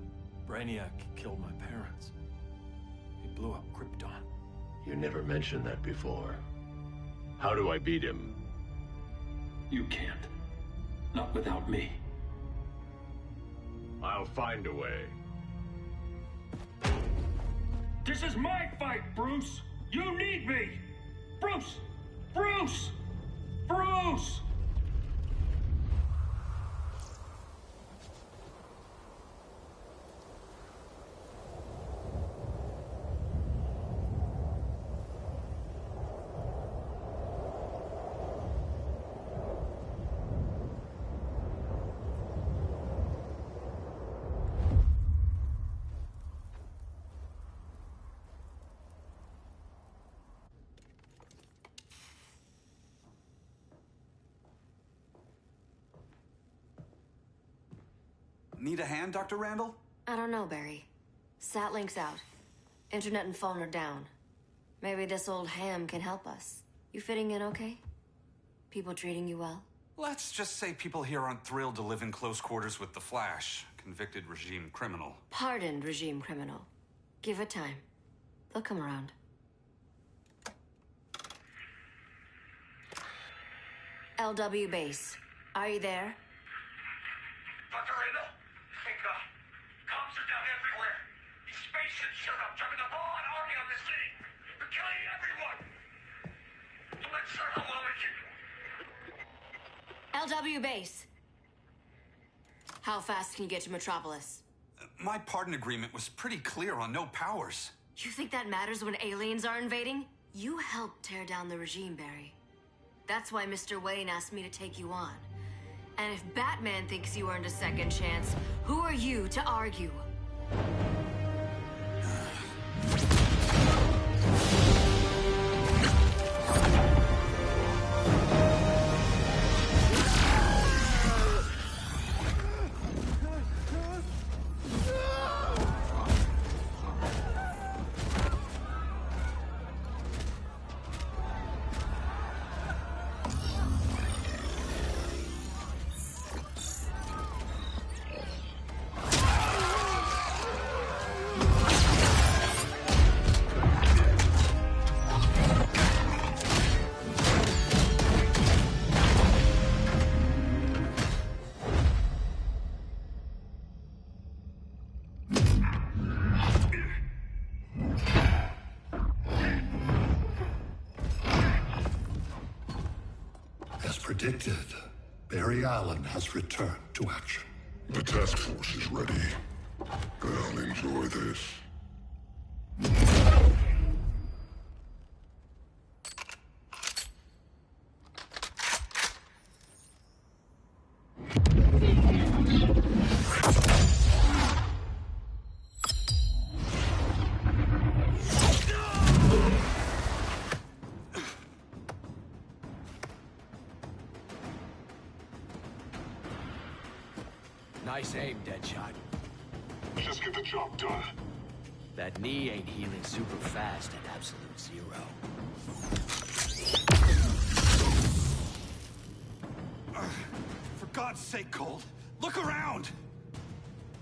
Brainiac killed my parents. He blew up Krypton. You never mentioned that before. How do I beat him? You can't. Not without me. I'll find a way. This is my fight, Bruce! You need me! Bruce! Bruce! Bruce! Need a hand, Dr. Randall? I don't know, Barry. Satlink's out. Internet and phone are down. Maybe this old ham can help us. You fitting in okay? People treating you well? Let's just say people here aren't thrilled to live in close quarters with the Flash, convicted regime criminal. Pardoned regime criminal. Give it time. They'll come around. LW base. Are you there? Dr. Randall? Thank God. Cops are down everywhere. These spaceships showed up, dropping a broad army on the city. They're killing everyone. I'm not sure how long it can... LW base. How fast can you get to Metropolis? My pardon agreement was pretty clear on no powers. You think that matters when aliens are invading? You helped tear down the regime, Barry. That's why Mr. Wayne asked me to take you on. And if Batman thinks you earned a second chance, who are you to argue? predicted, Barry Allen has returned to action. The task force is ready. I'll enjoy this. Nice aim, Deadshot. Just get the job done. That knee ain't healing super fast at absolute zero. For God's sake, Cold, look around!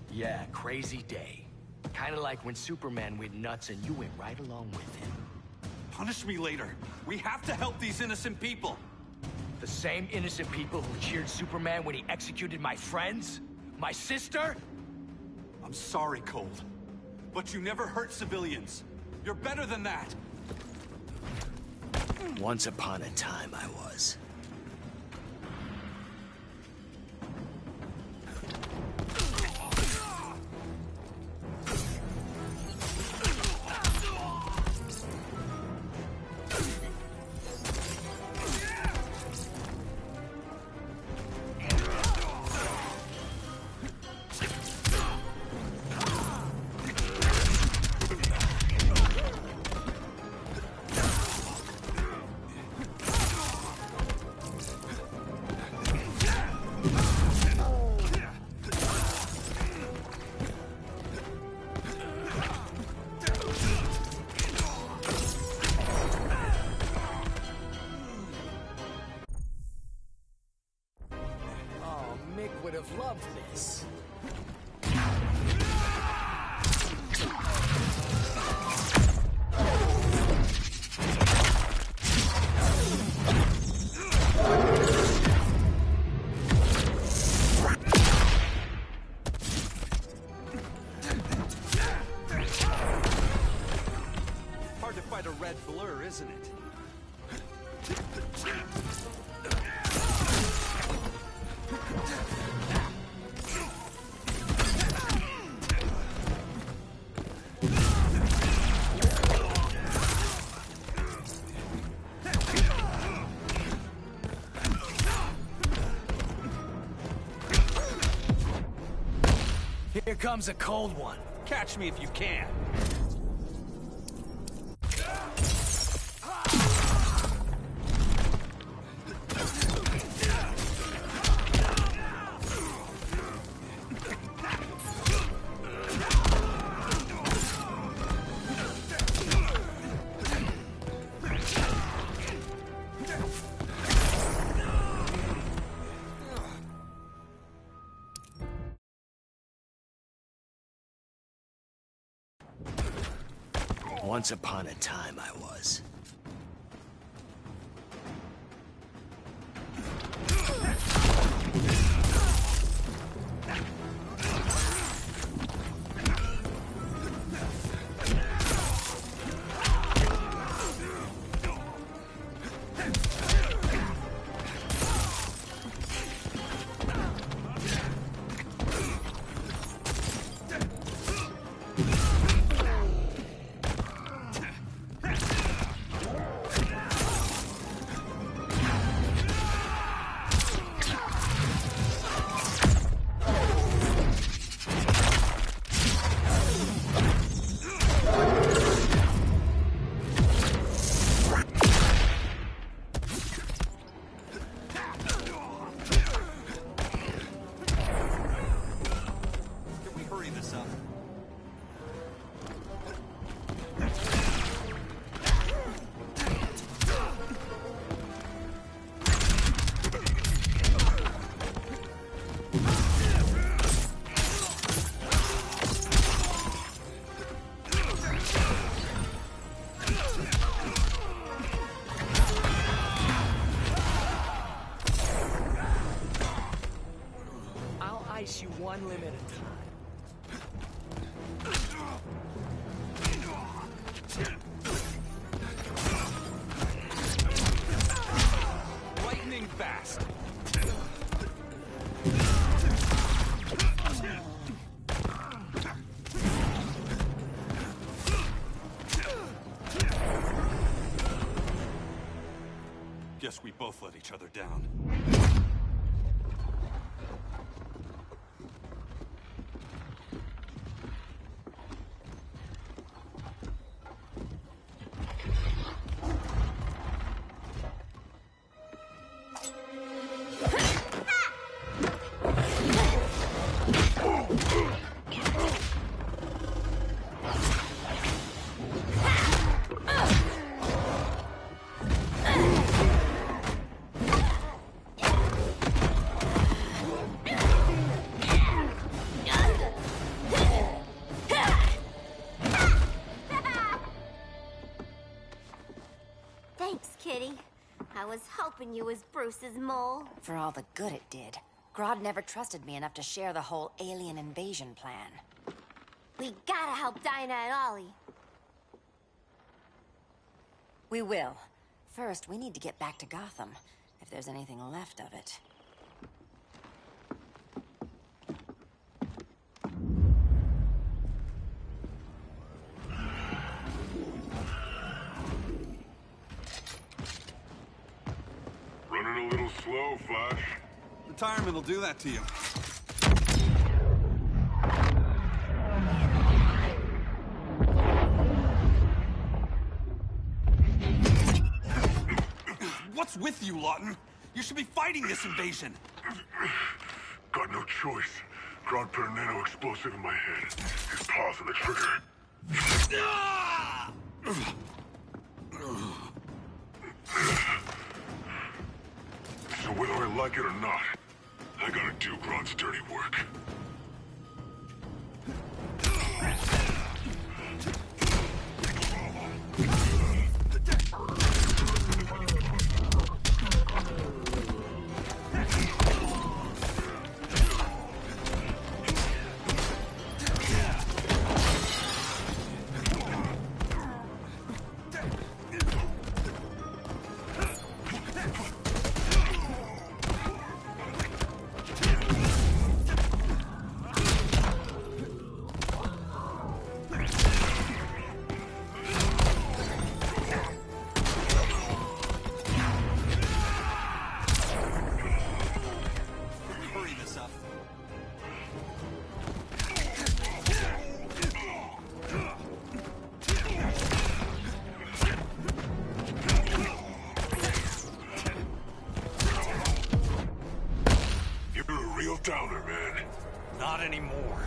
Yeah, crazy day. Kinda like when Superman went nuts and you went right along with him. Punish me later. We have to help these innocent people. The same innocent people who cheered Superman when he executed my friends? My sister? I'm sorry, Cold. But you never hurt civilians. You're better than that. Once upon a time, I was. Would have loved this. Hard to fight a red blur, isn't it? Here comes a cold one. Catch me if you can. Once upon a time, I was. One limb at a time. risk we both let each other down. Thanks, Kitty. I was hoping you was Bruce's mole. For all the good it did. Grodd never trusted me enough to share the whole alien invasion plan. We gotta help Dinah and Ollie. We will. First, we need to get back to Gotham, if there's anything left of it. Running a little slow, Flash. Retirement will do that to you. What's with you, Lawton? You should be fighting this invasion. Got no choice. Grodd put a nano-explosive in my head. His paws on the trigger. So whether I like it or not, I gotta do Grodd's dirty work. Downer, man. Not anymore.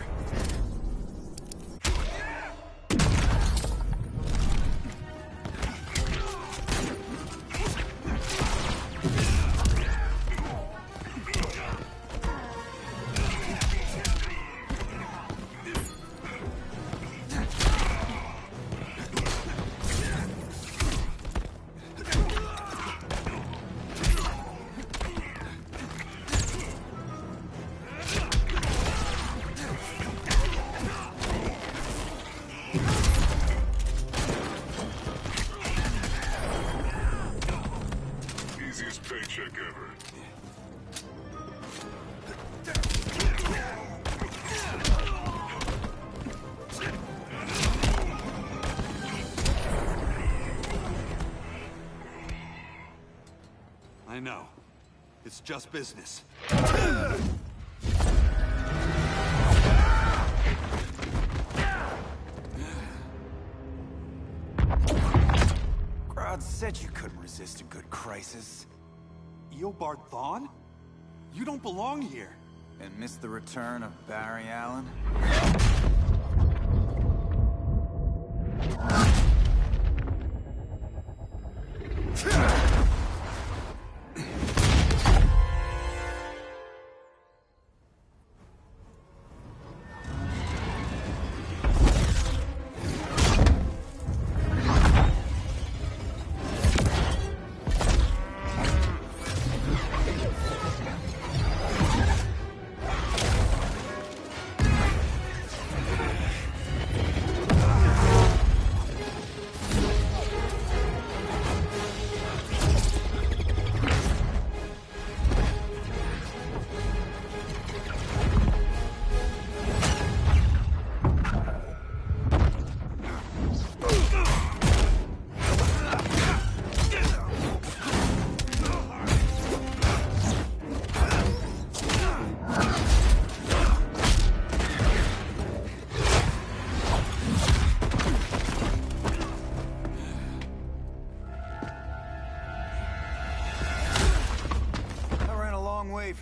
Paycheck ever. I know. It's just business. Grodd said you couldn't resist a good crisis. Eobard Thawne? You don't belong here. And miss the return of Barry Allen?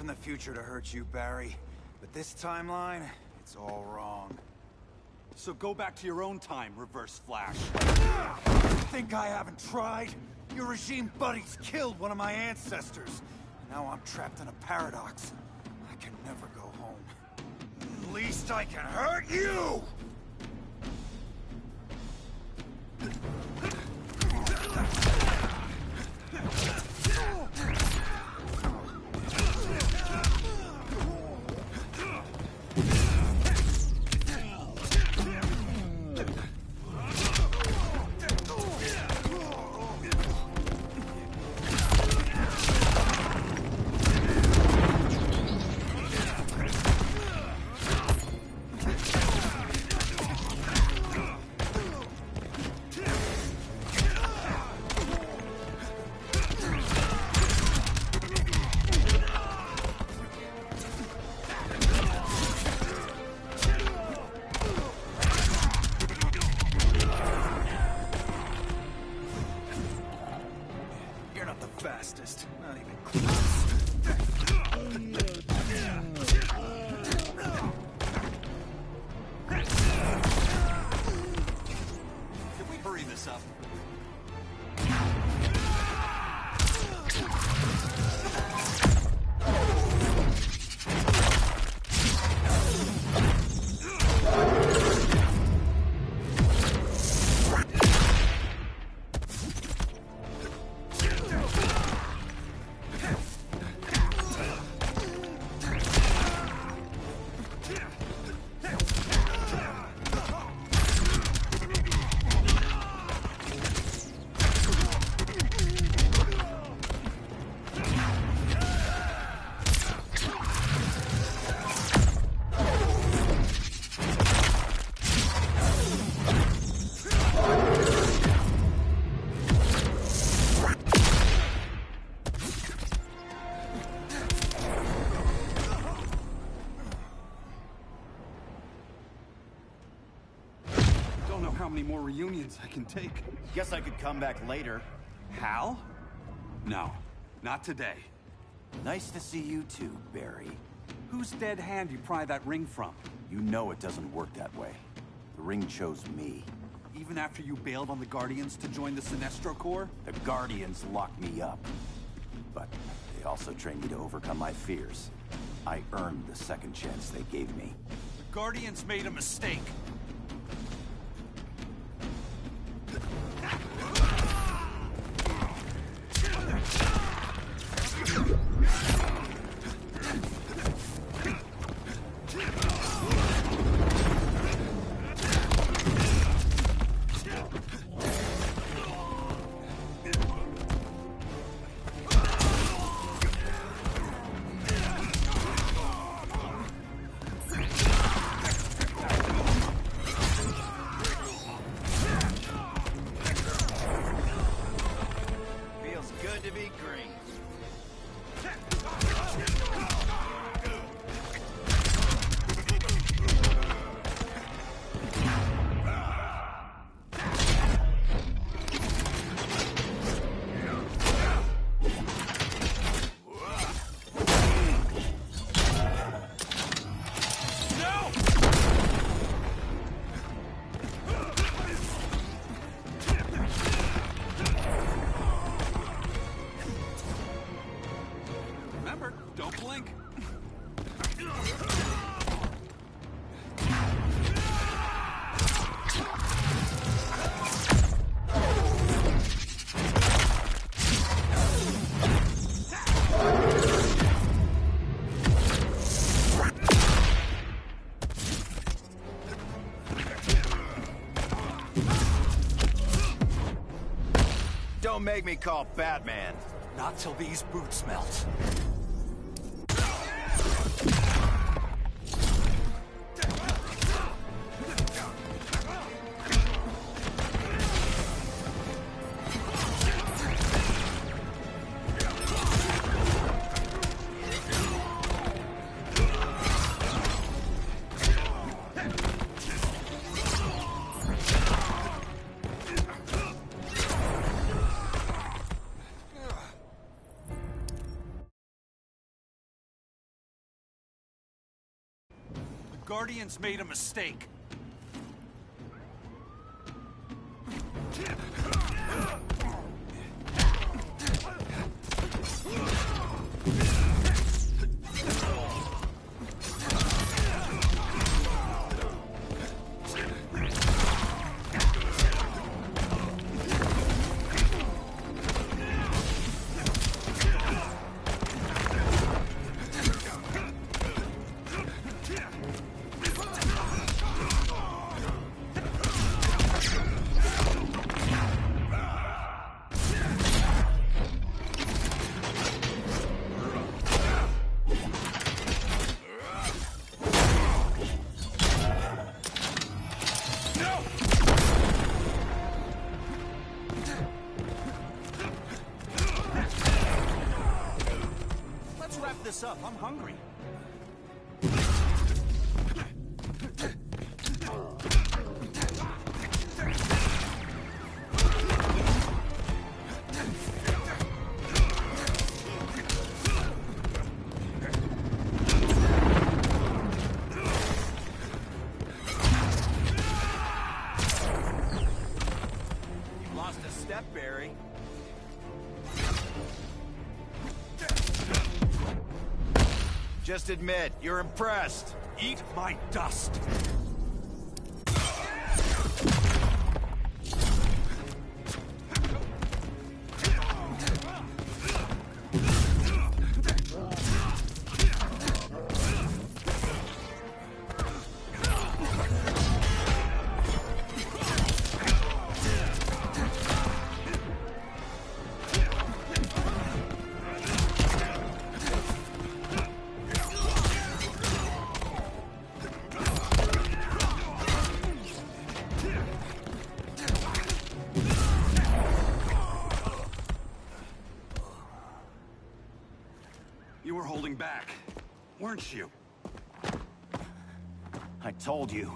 from the future to hurt you, Barry. But this timeline, it's all wrong. So go back to your own time, Reverse Flash. Think I haven't tried? Your regime buddies killed one of my ancestors. Now I'm trapped in a paradox. I can never go home. At least I can hurt you! Fastest. Not even close. Can we hurry this up? How many more reunions I can take. Guess I could come back later. Hal? No, not today. Nice to see you too, Barry. Whose dead hand you pry that ring from? You know it doesn't work that way. The ring chose me. Even after you bailed on the Guardians to join the Sinestro Corps? The Guardians locked me up. But they also trained me to overcome my fears. I earned the second chance they gave me. The Guardians made a mistake. Don't blink. Don't make me call Batman. Not till these boots melt. Guardians made a mistake. Up. I'm hungry. You lost a step, Barry. Just admit, you're impressed. Eat my dust. You were holding back, weren't you? I told you.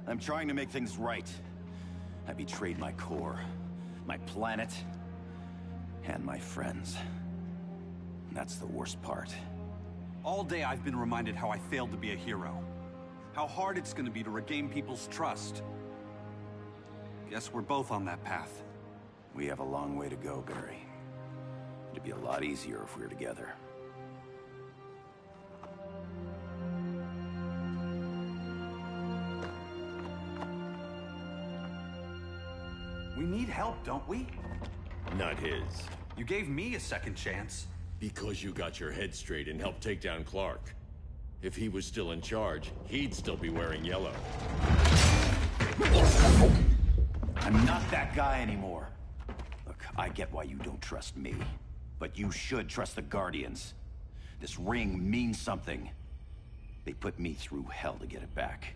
I'm trying to make things right. I betrayed my core, my planet, and my friends. And that's the worst part. All day I've been reminded how I failed to be a hero. How hard it's gonna be to regain people's trust. Guess we're both on that path. We have a long way to go, Barry. It'd be a lot easier if we were together. We need help, don't we? Not his. You gave me a second chance. Because you got your head straight and helped take down Clark. If he was still in charge, he'd still be wearing yellow. I'm not that guy anymore. Look, I get why you don't trust me. But you should trust the Guardians. This ring means something. They put me through hell to get it back.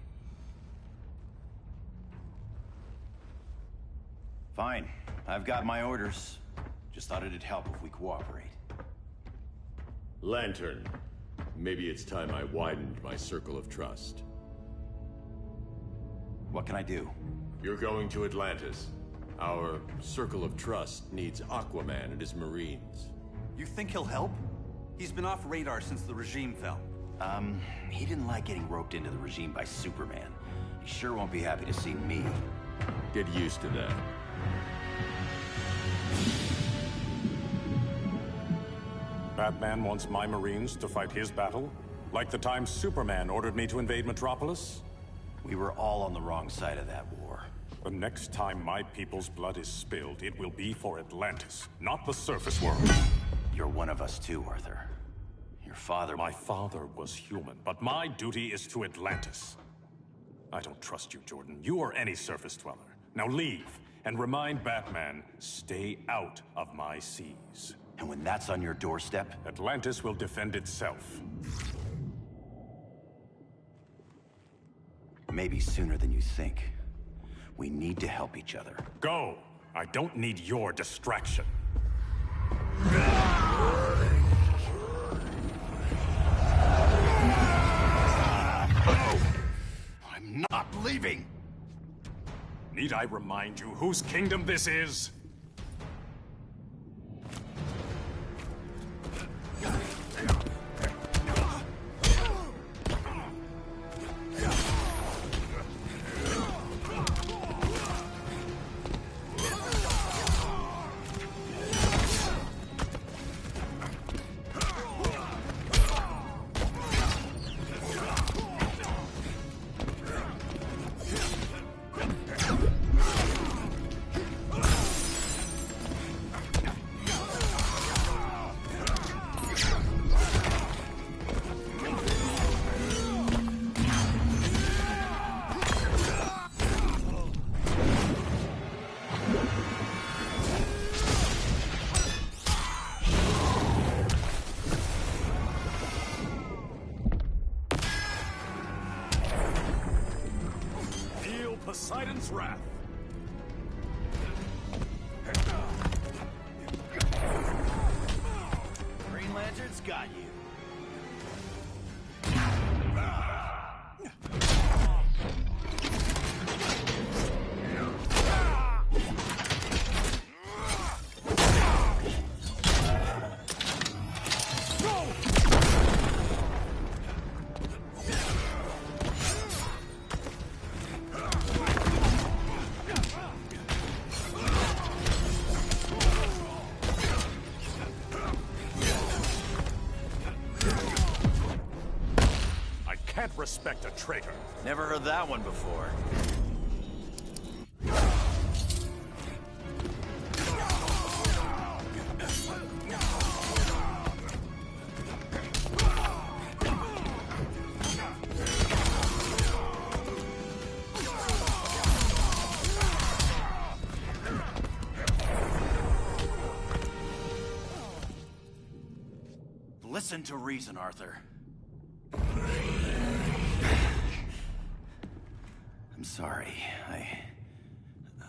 Fine. I've got my orders. Just thought it'd help if we cooperate. Lantern. Maybe it's time I widened my circle of trust. What can I do? You're going to Atlantis. Our circle of trust needs Aquaman and his Marines. You think he'll help? He's been off radar since the regime fell. He didn't like getting roped into the regime by Superman. He sure won't be happy to see me. Get used to that. Batman wants my Marines to fight his battle? Like the time Superman ordered me to invade Metropolis? We were all on the wrong side of that war. The next time my people's blood is spilled, it will be for Atlantis, not the surface world. You're one of us too, Arthur. Your father... My father was human, but my duty is to Atlantis. I don't trust you, Jordan. You or any surface dweller. Now leave, and remind Batman, stay out of my seas. And when that's on your doorstep? Atlantis will defend itself. Maybe sooner than you think. We need to help each other. Go! I don't need your distraction. I'm not leaving! Need I remind you whose kingdom this is? Poseidon's wrath. Green Lantern's got you. Respect a traitor. Never heard that one before. Listen to reason, Arthur. I'm sorry.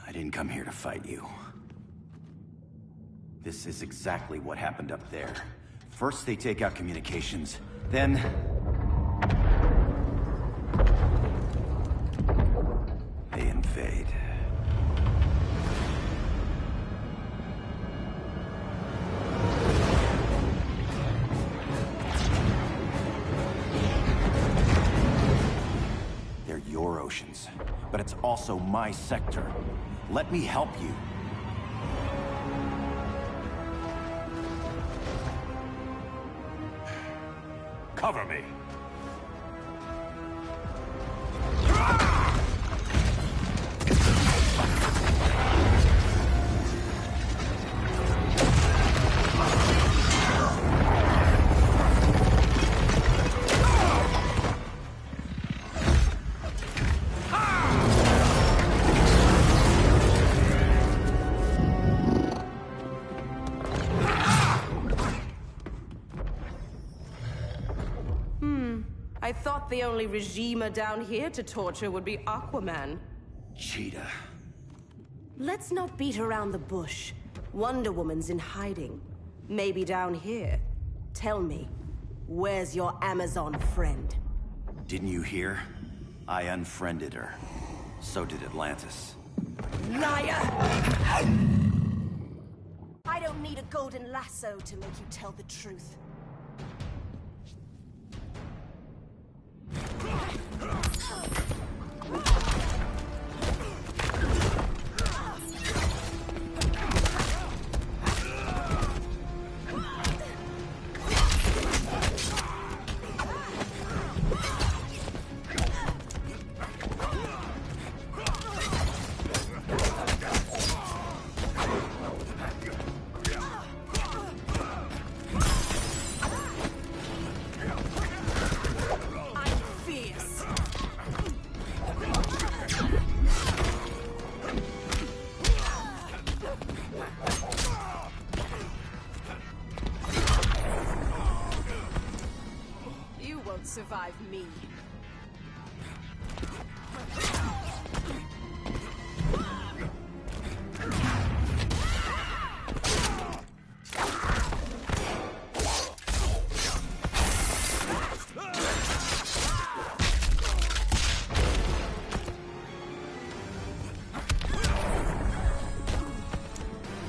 I didn't come here to fight you. This is exactly what happened up there. First they take out communications, then... they invade. They're your oceans, but it's also my sector. Let me help you. Cover me. I thought the only regimer down here to torture would be Aquaman. Cheetah. Let's not beat around the bush. Wonder Woman's in hiding. Maybe down here. Tell me, where's your Amazon friend? Didn't you hear? I unfriended her. So did Atlantis. Liar! I don't need a golden lasso to make you tell the truth. Survive me.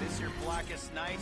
This your blackest night?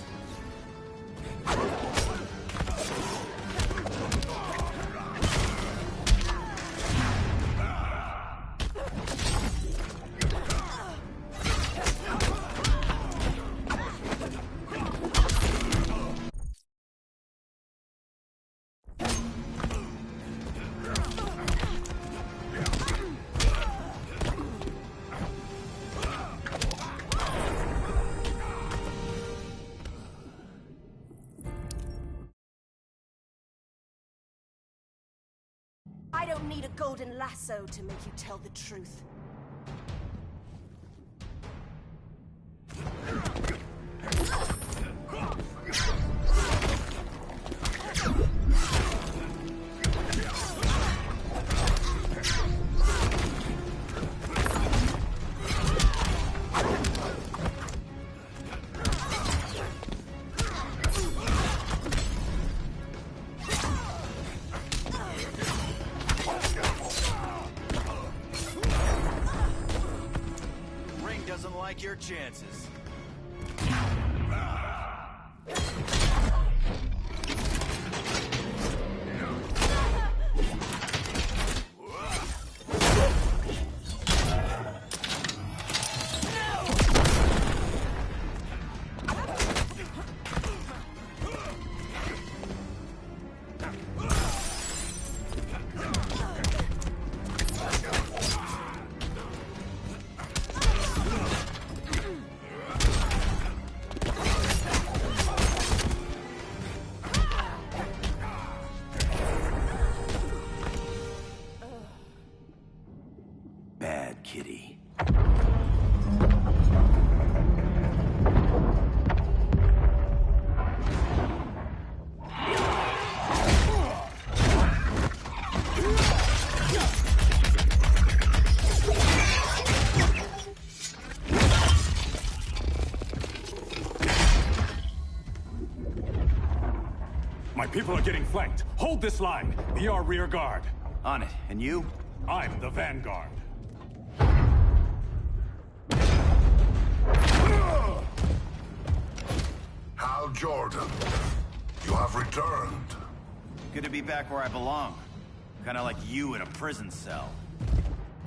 I don't need a golden lasso to make you tell the truth. doesn't like your chances. Bad kitty. My people are getting flanked. Hold this line. Be our rear guard. On it. And you? I'm the vanguard. Hal Jordan, you have returned. Good to be back where I belong. Kinda like you in a prison cell.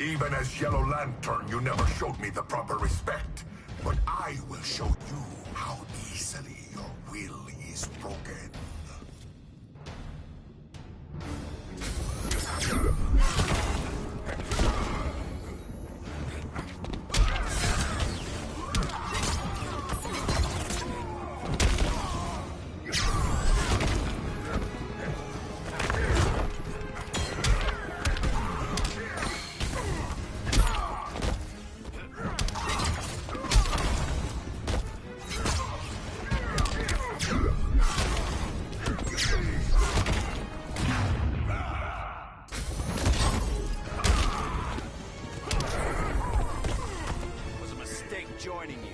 Even as Yellow Lantern, you never showed me the proper respect. But I will show you how easily your will is broken. Joining you.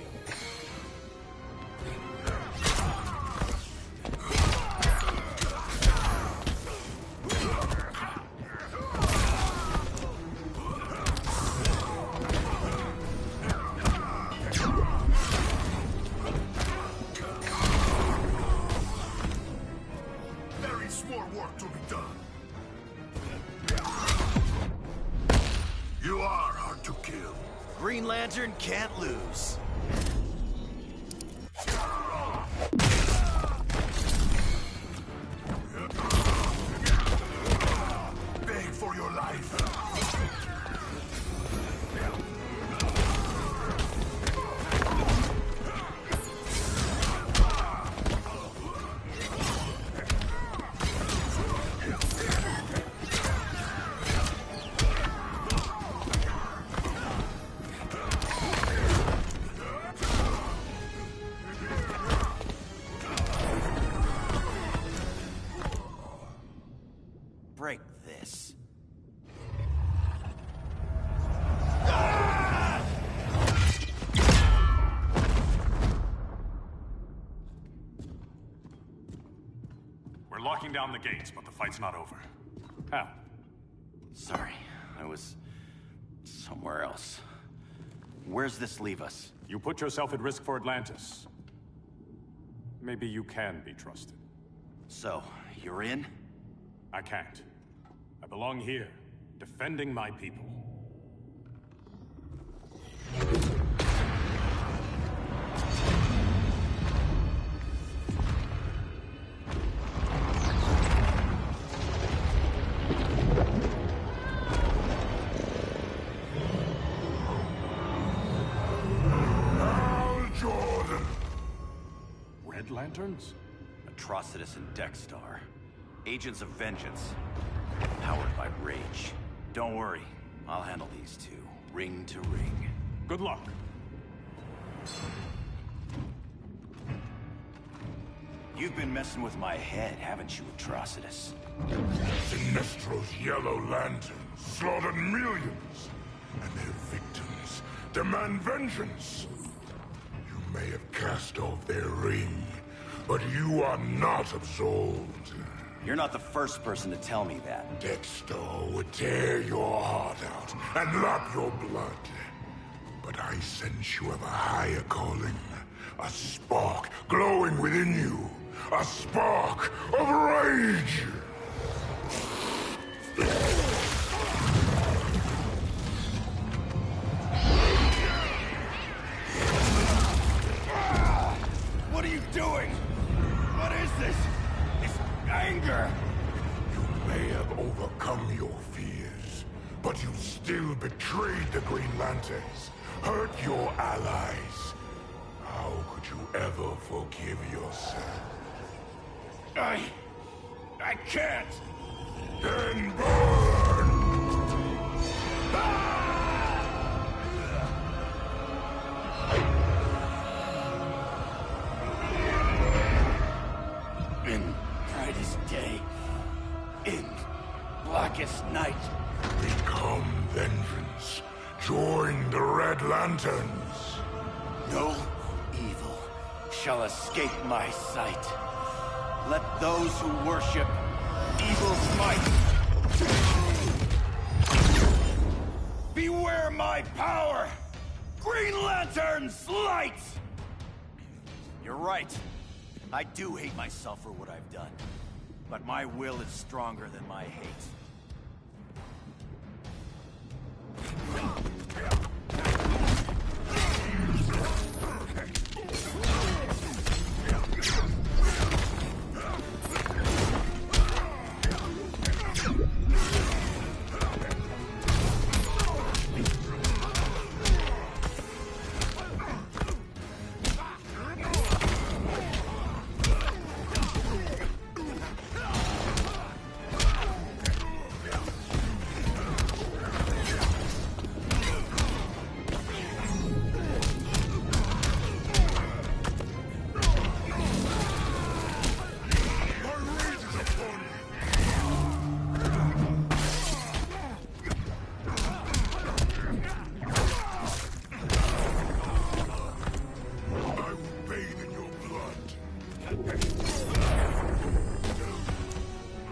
There is more work to be done. You are hard to kill. Green Lantern can't lose. Beg for your life. Break this. We're locking down the gates, but the fight's not over. Hal. Sorry, I was somewhere else. Where's this leave us? You put yourself at risk for Atlantis. Maybe you can be trusted. So, you're in? I can't. I belong here, defending my people. Hal Jordan. Red Lanterns? Atrocitus and Dexstar. Agents of Vengeance. Powered by rage. Don't worry, I'll handle these two, ring to ring. Good luck. You've been messing with my head, haven't you, Atrocitus? Sinestro's Yellow Lanterns slaughtered millions, and their victims demand vengeance. You may have cast off their ring, but you are not absolved. You're not the first person to tell me that. Dexter would tear your heart out and lap your blood. But I I sense you have a higher calling. A spark glowing within you. A spark of rage! What are you doing? What is this? It's anger! You may have overcome your fears, but you still betrayed the Green Lanterns, hurt your allies. How could you ever forgive yourself? I can't! Then burn! In brightest day, in blackest night. Become vengeance. Join the Red Lanterns. No evil shall escape my sight. Let those who worship evil's might beware my power! Green Lantern's light! You're right. I do hate myself for what I've done. But my will is stronger than my hate.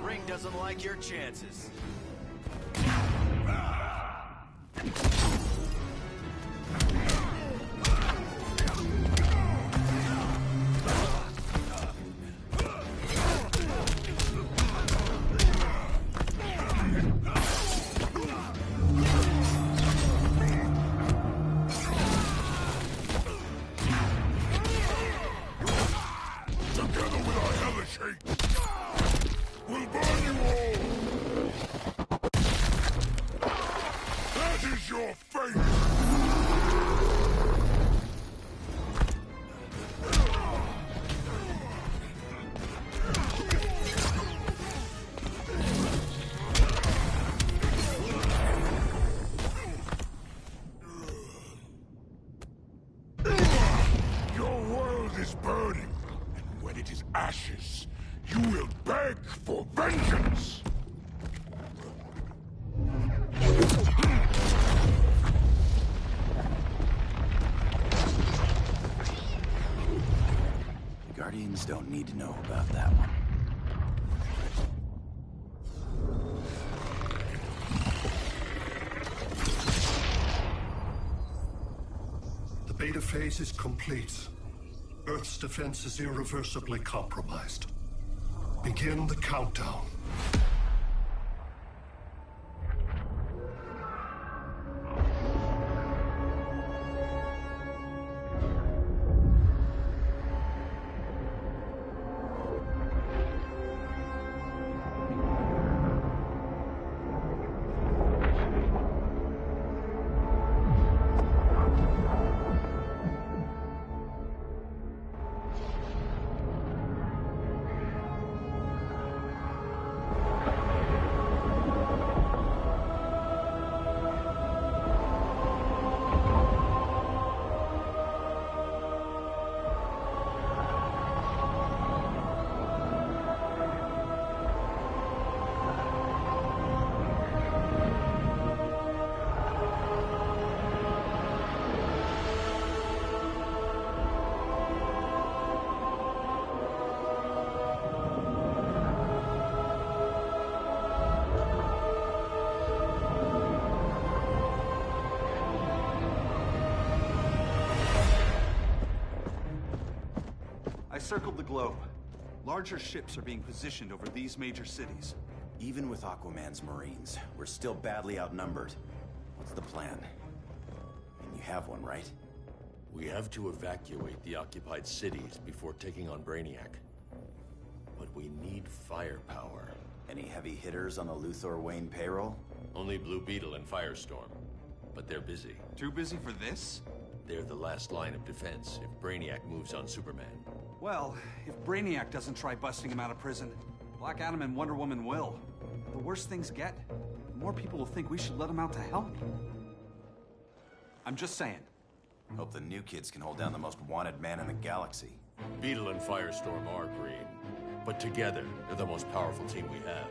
Ring doesn't like your chances. Together with our hellish hate, we'll burn you all! That is your fate! Your world is burning, and when it is ashes, you will beg for vengeance! The Guardians don't need to know about that one. The beta phase is complete. Earth's defense is irreversibly compromised. Begin the countdown. circled the globe. Larger ships are being positioned over these major cities. Even with Aquaman's Marines, we're still badly outnumbered. What's the plan? And you have one, right? We have to evacuate the occupied cities before taking on Brainiac. But we need firepower. Any heavy hitters on the Luthor Wayne payroll? Only Blue Beetle and Firestorm. But they're busy. Too busy for this? They're the last line of defense if Brainiac moves on Superman. Well, if Brainiac doesn't try busting him out of prison, Black Adam and Wonder Woman will. The worse things get, the more people will think we should let him out to help. I'm just saying. Hope the new kids can hold down the most wanted man in the galaxy. Beetle and Firestorm are green, but together, they're the most powerful team we have.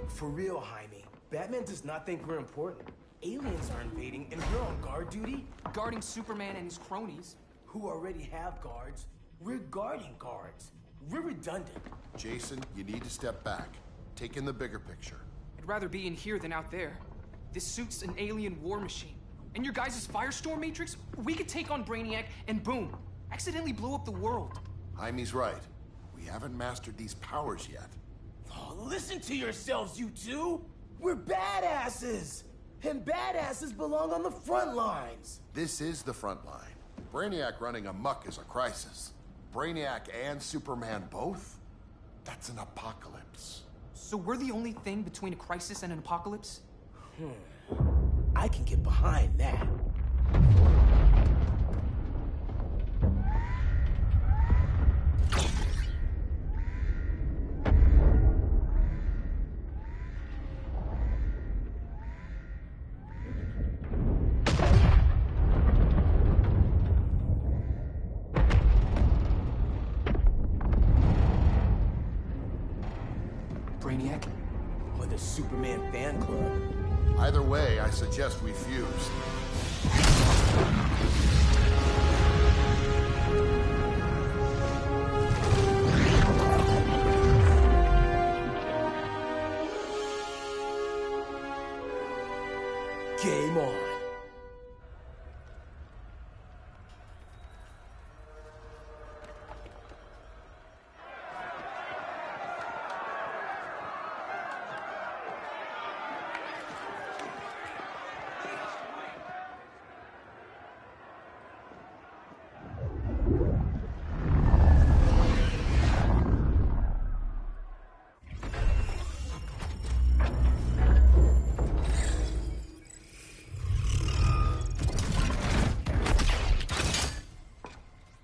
For real, Jaime. Batman does not think we're important. Aliens are invading, and we're on guard duty? Guarding Superman and his cronies. Who already have guards. We're guarding guards. We're redundant. Jason, you need to step back. Take in the bigger picture. I'd rather be in here than out there. This suit's an alien war machine. And your guys' Firestorm Matrix, we could take on Brainiac and boom, accidentally blow up the world. Jaime's right. We haven't mastered these powers yet. Oh, listen to yourselves, you two! We're badasses! And badasses belong on the front lines! This is the front line. Brainiac running amok is a crisis. Brainiac and Superman both? That's an apocalypse. So we're the only thing between a crisis and an apocalypse? I can get behind that. Brainiac? Or the Superman fan club? Either way, I suggest we fuse. Game on.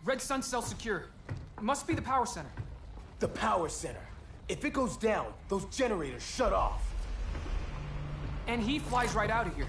Red Sun cell secure. Must be the power center. The power center. If it goes down, those generators shut off. And he flies right out of here.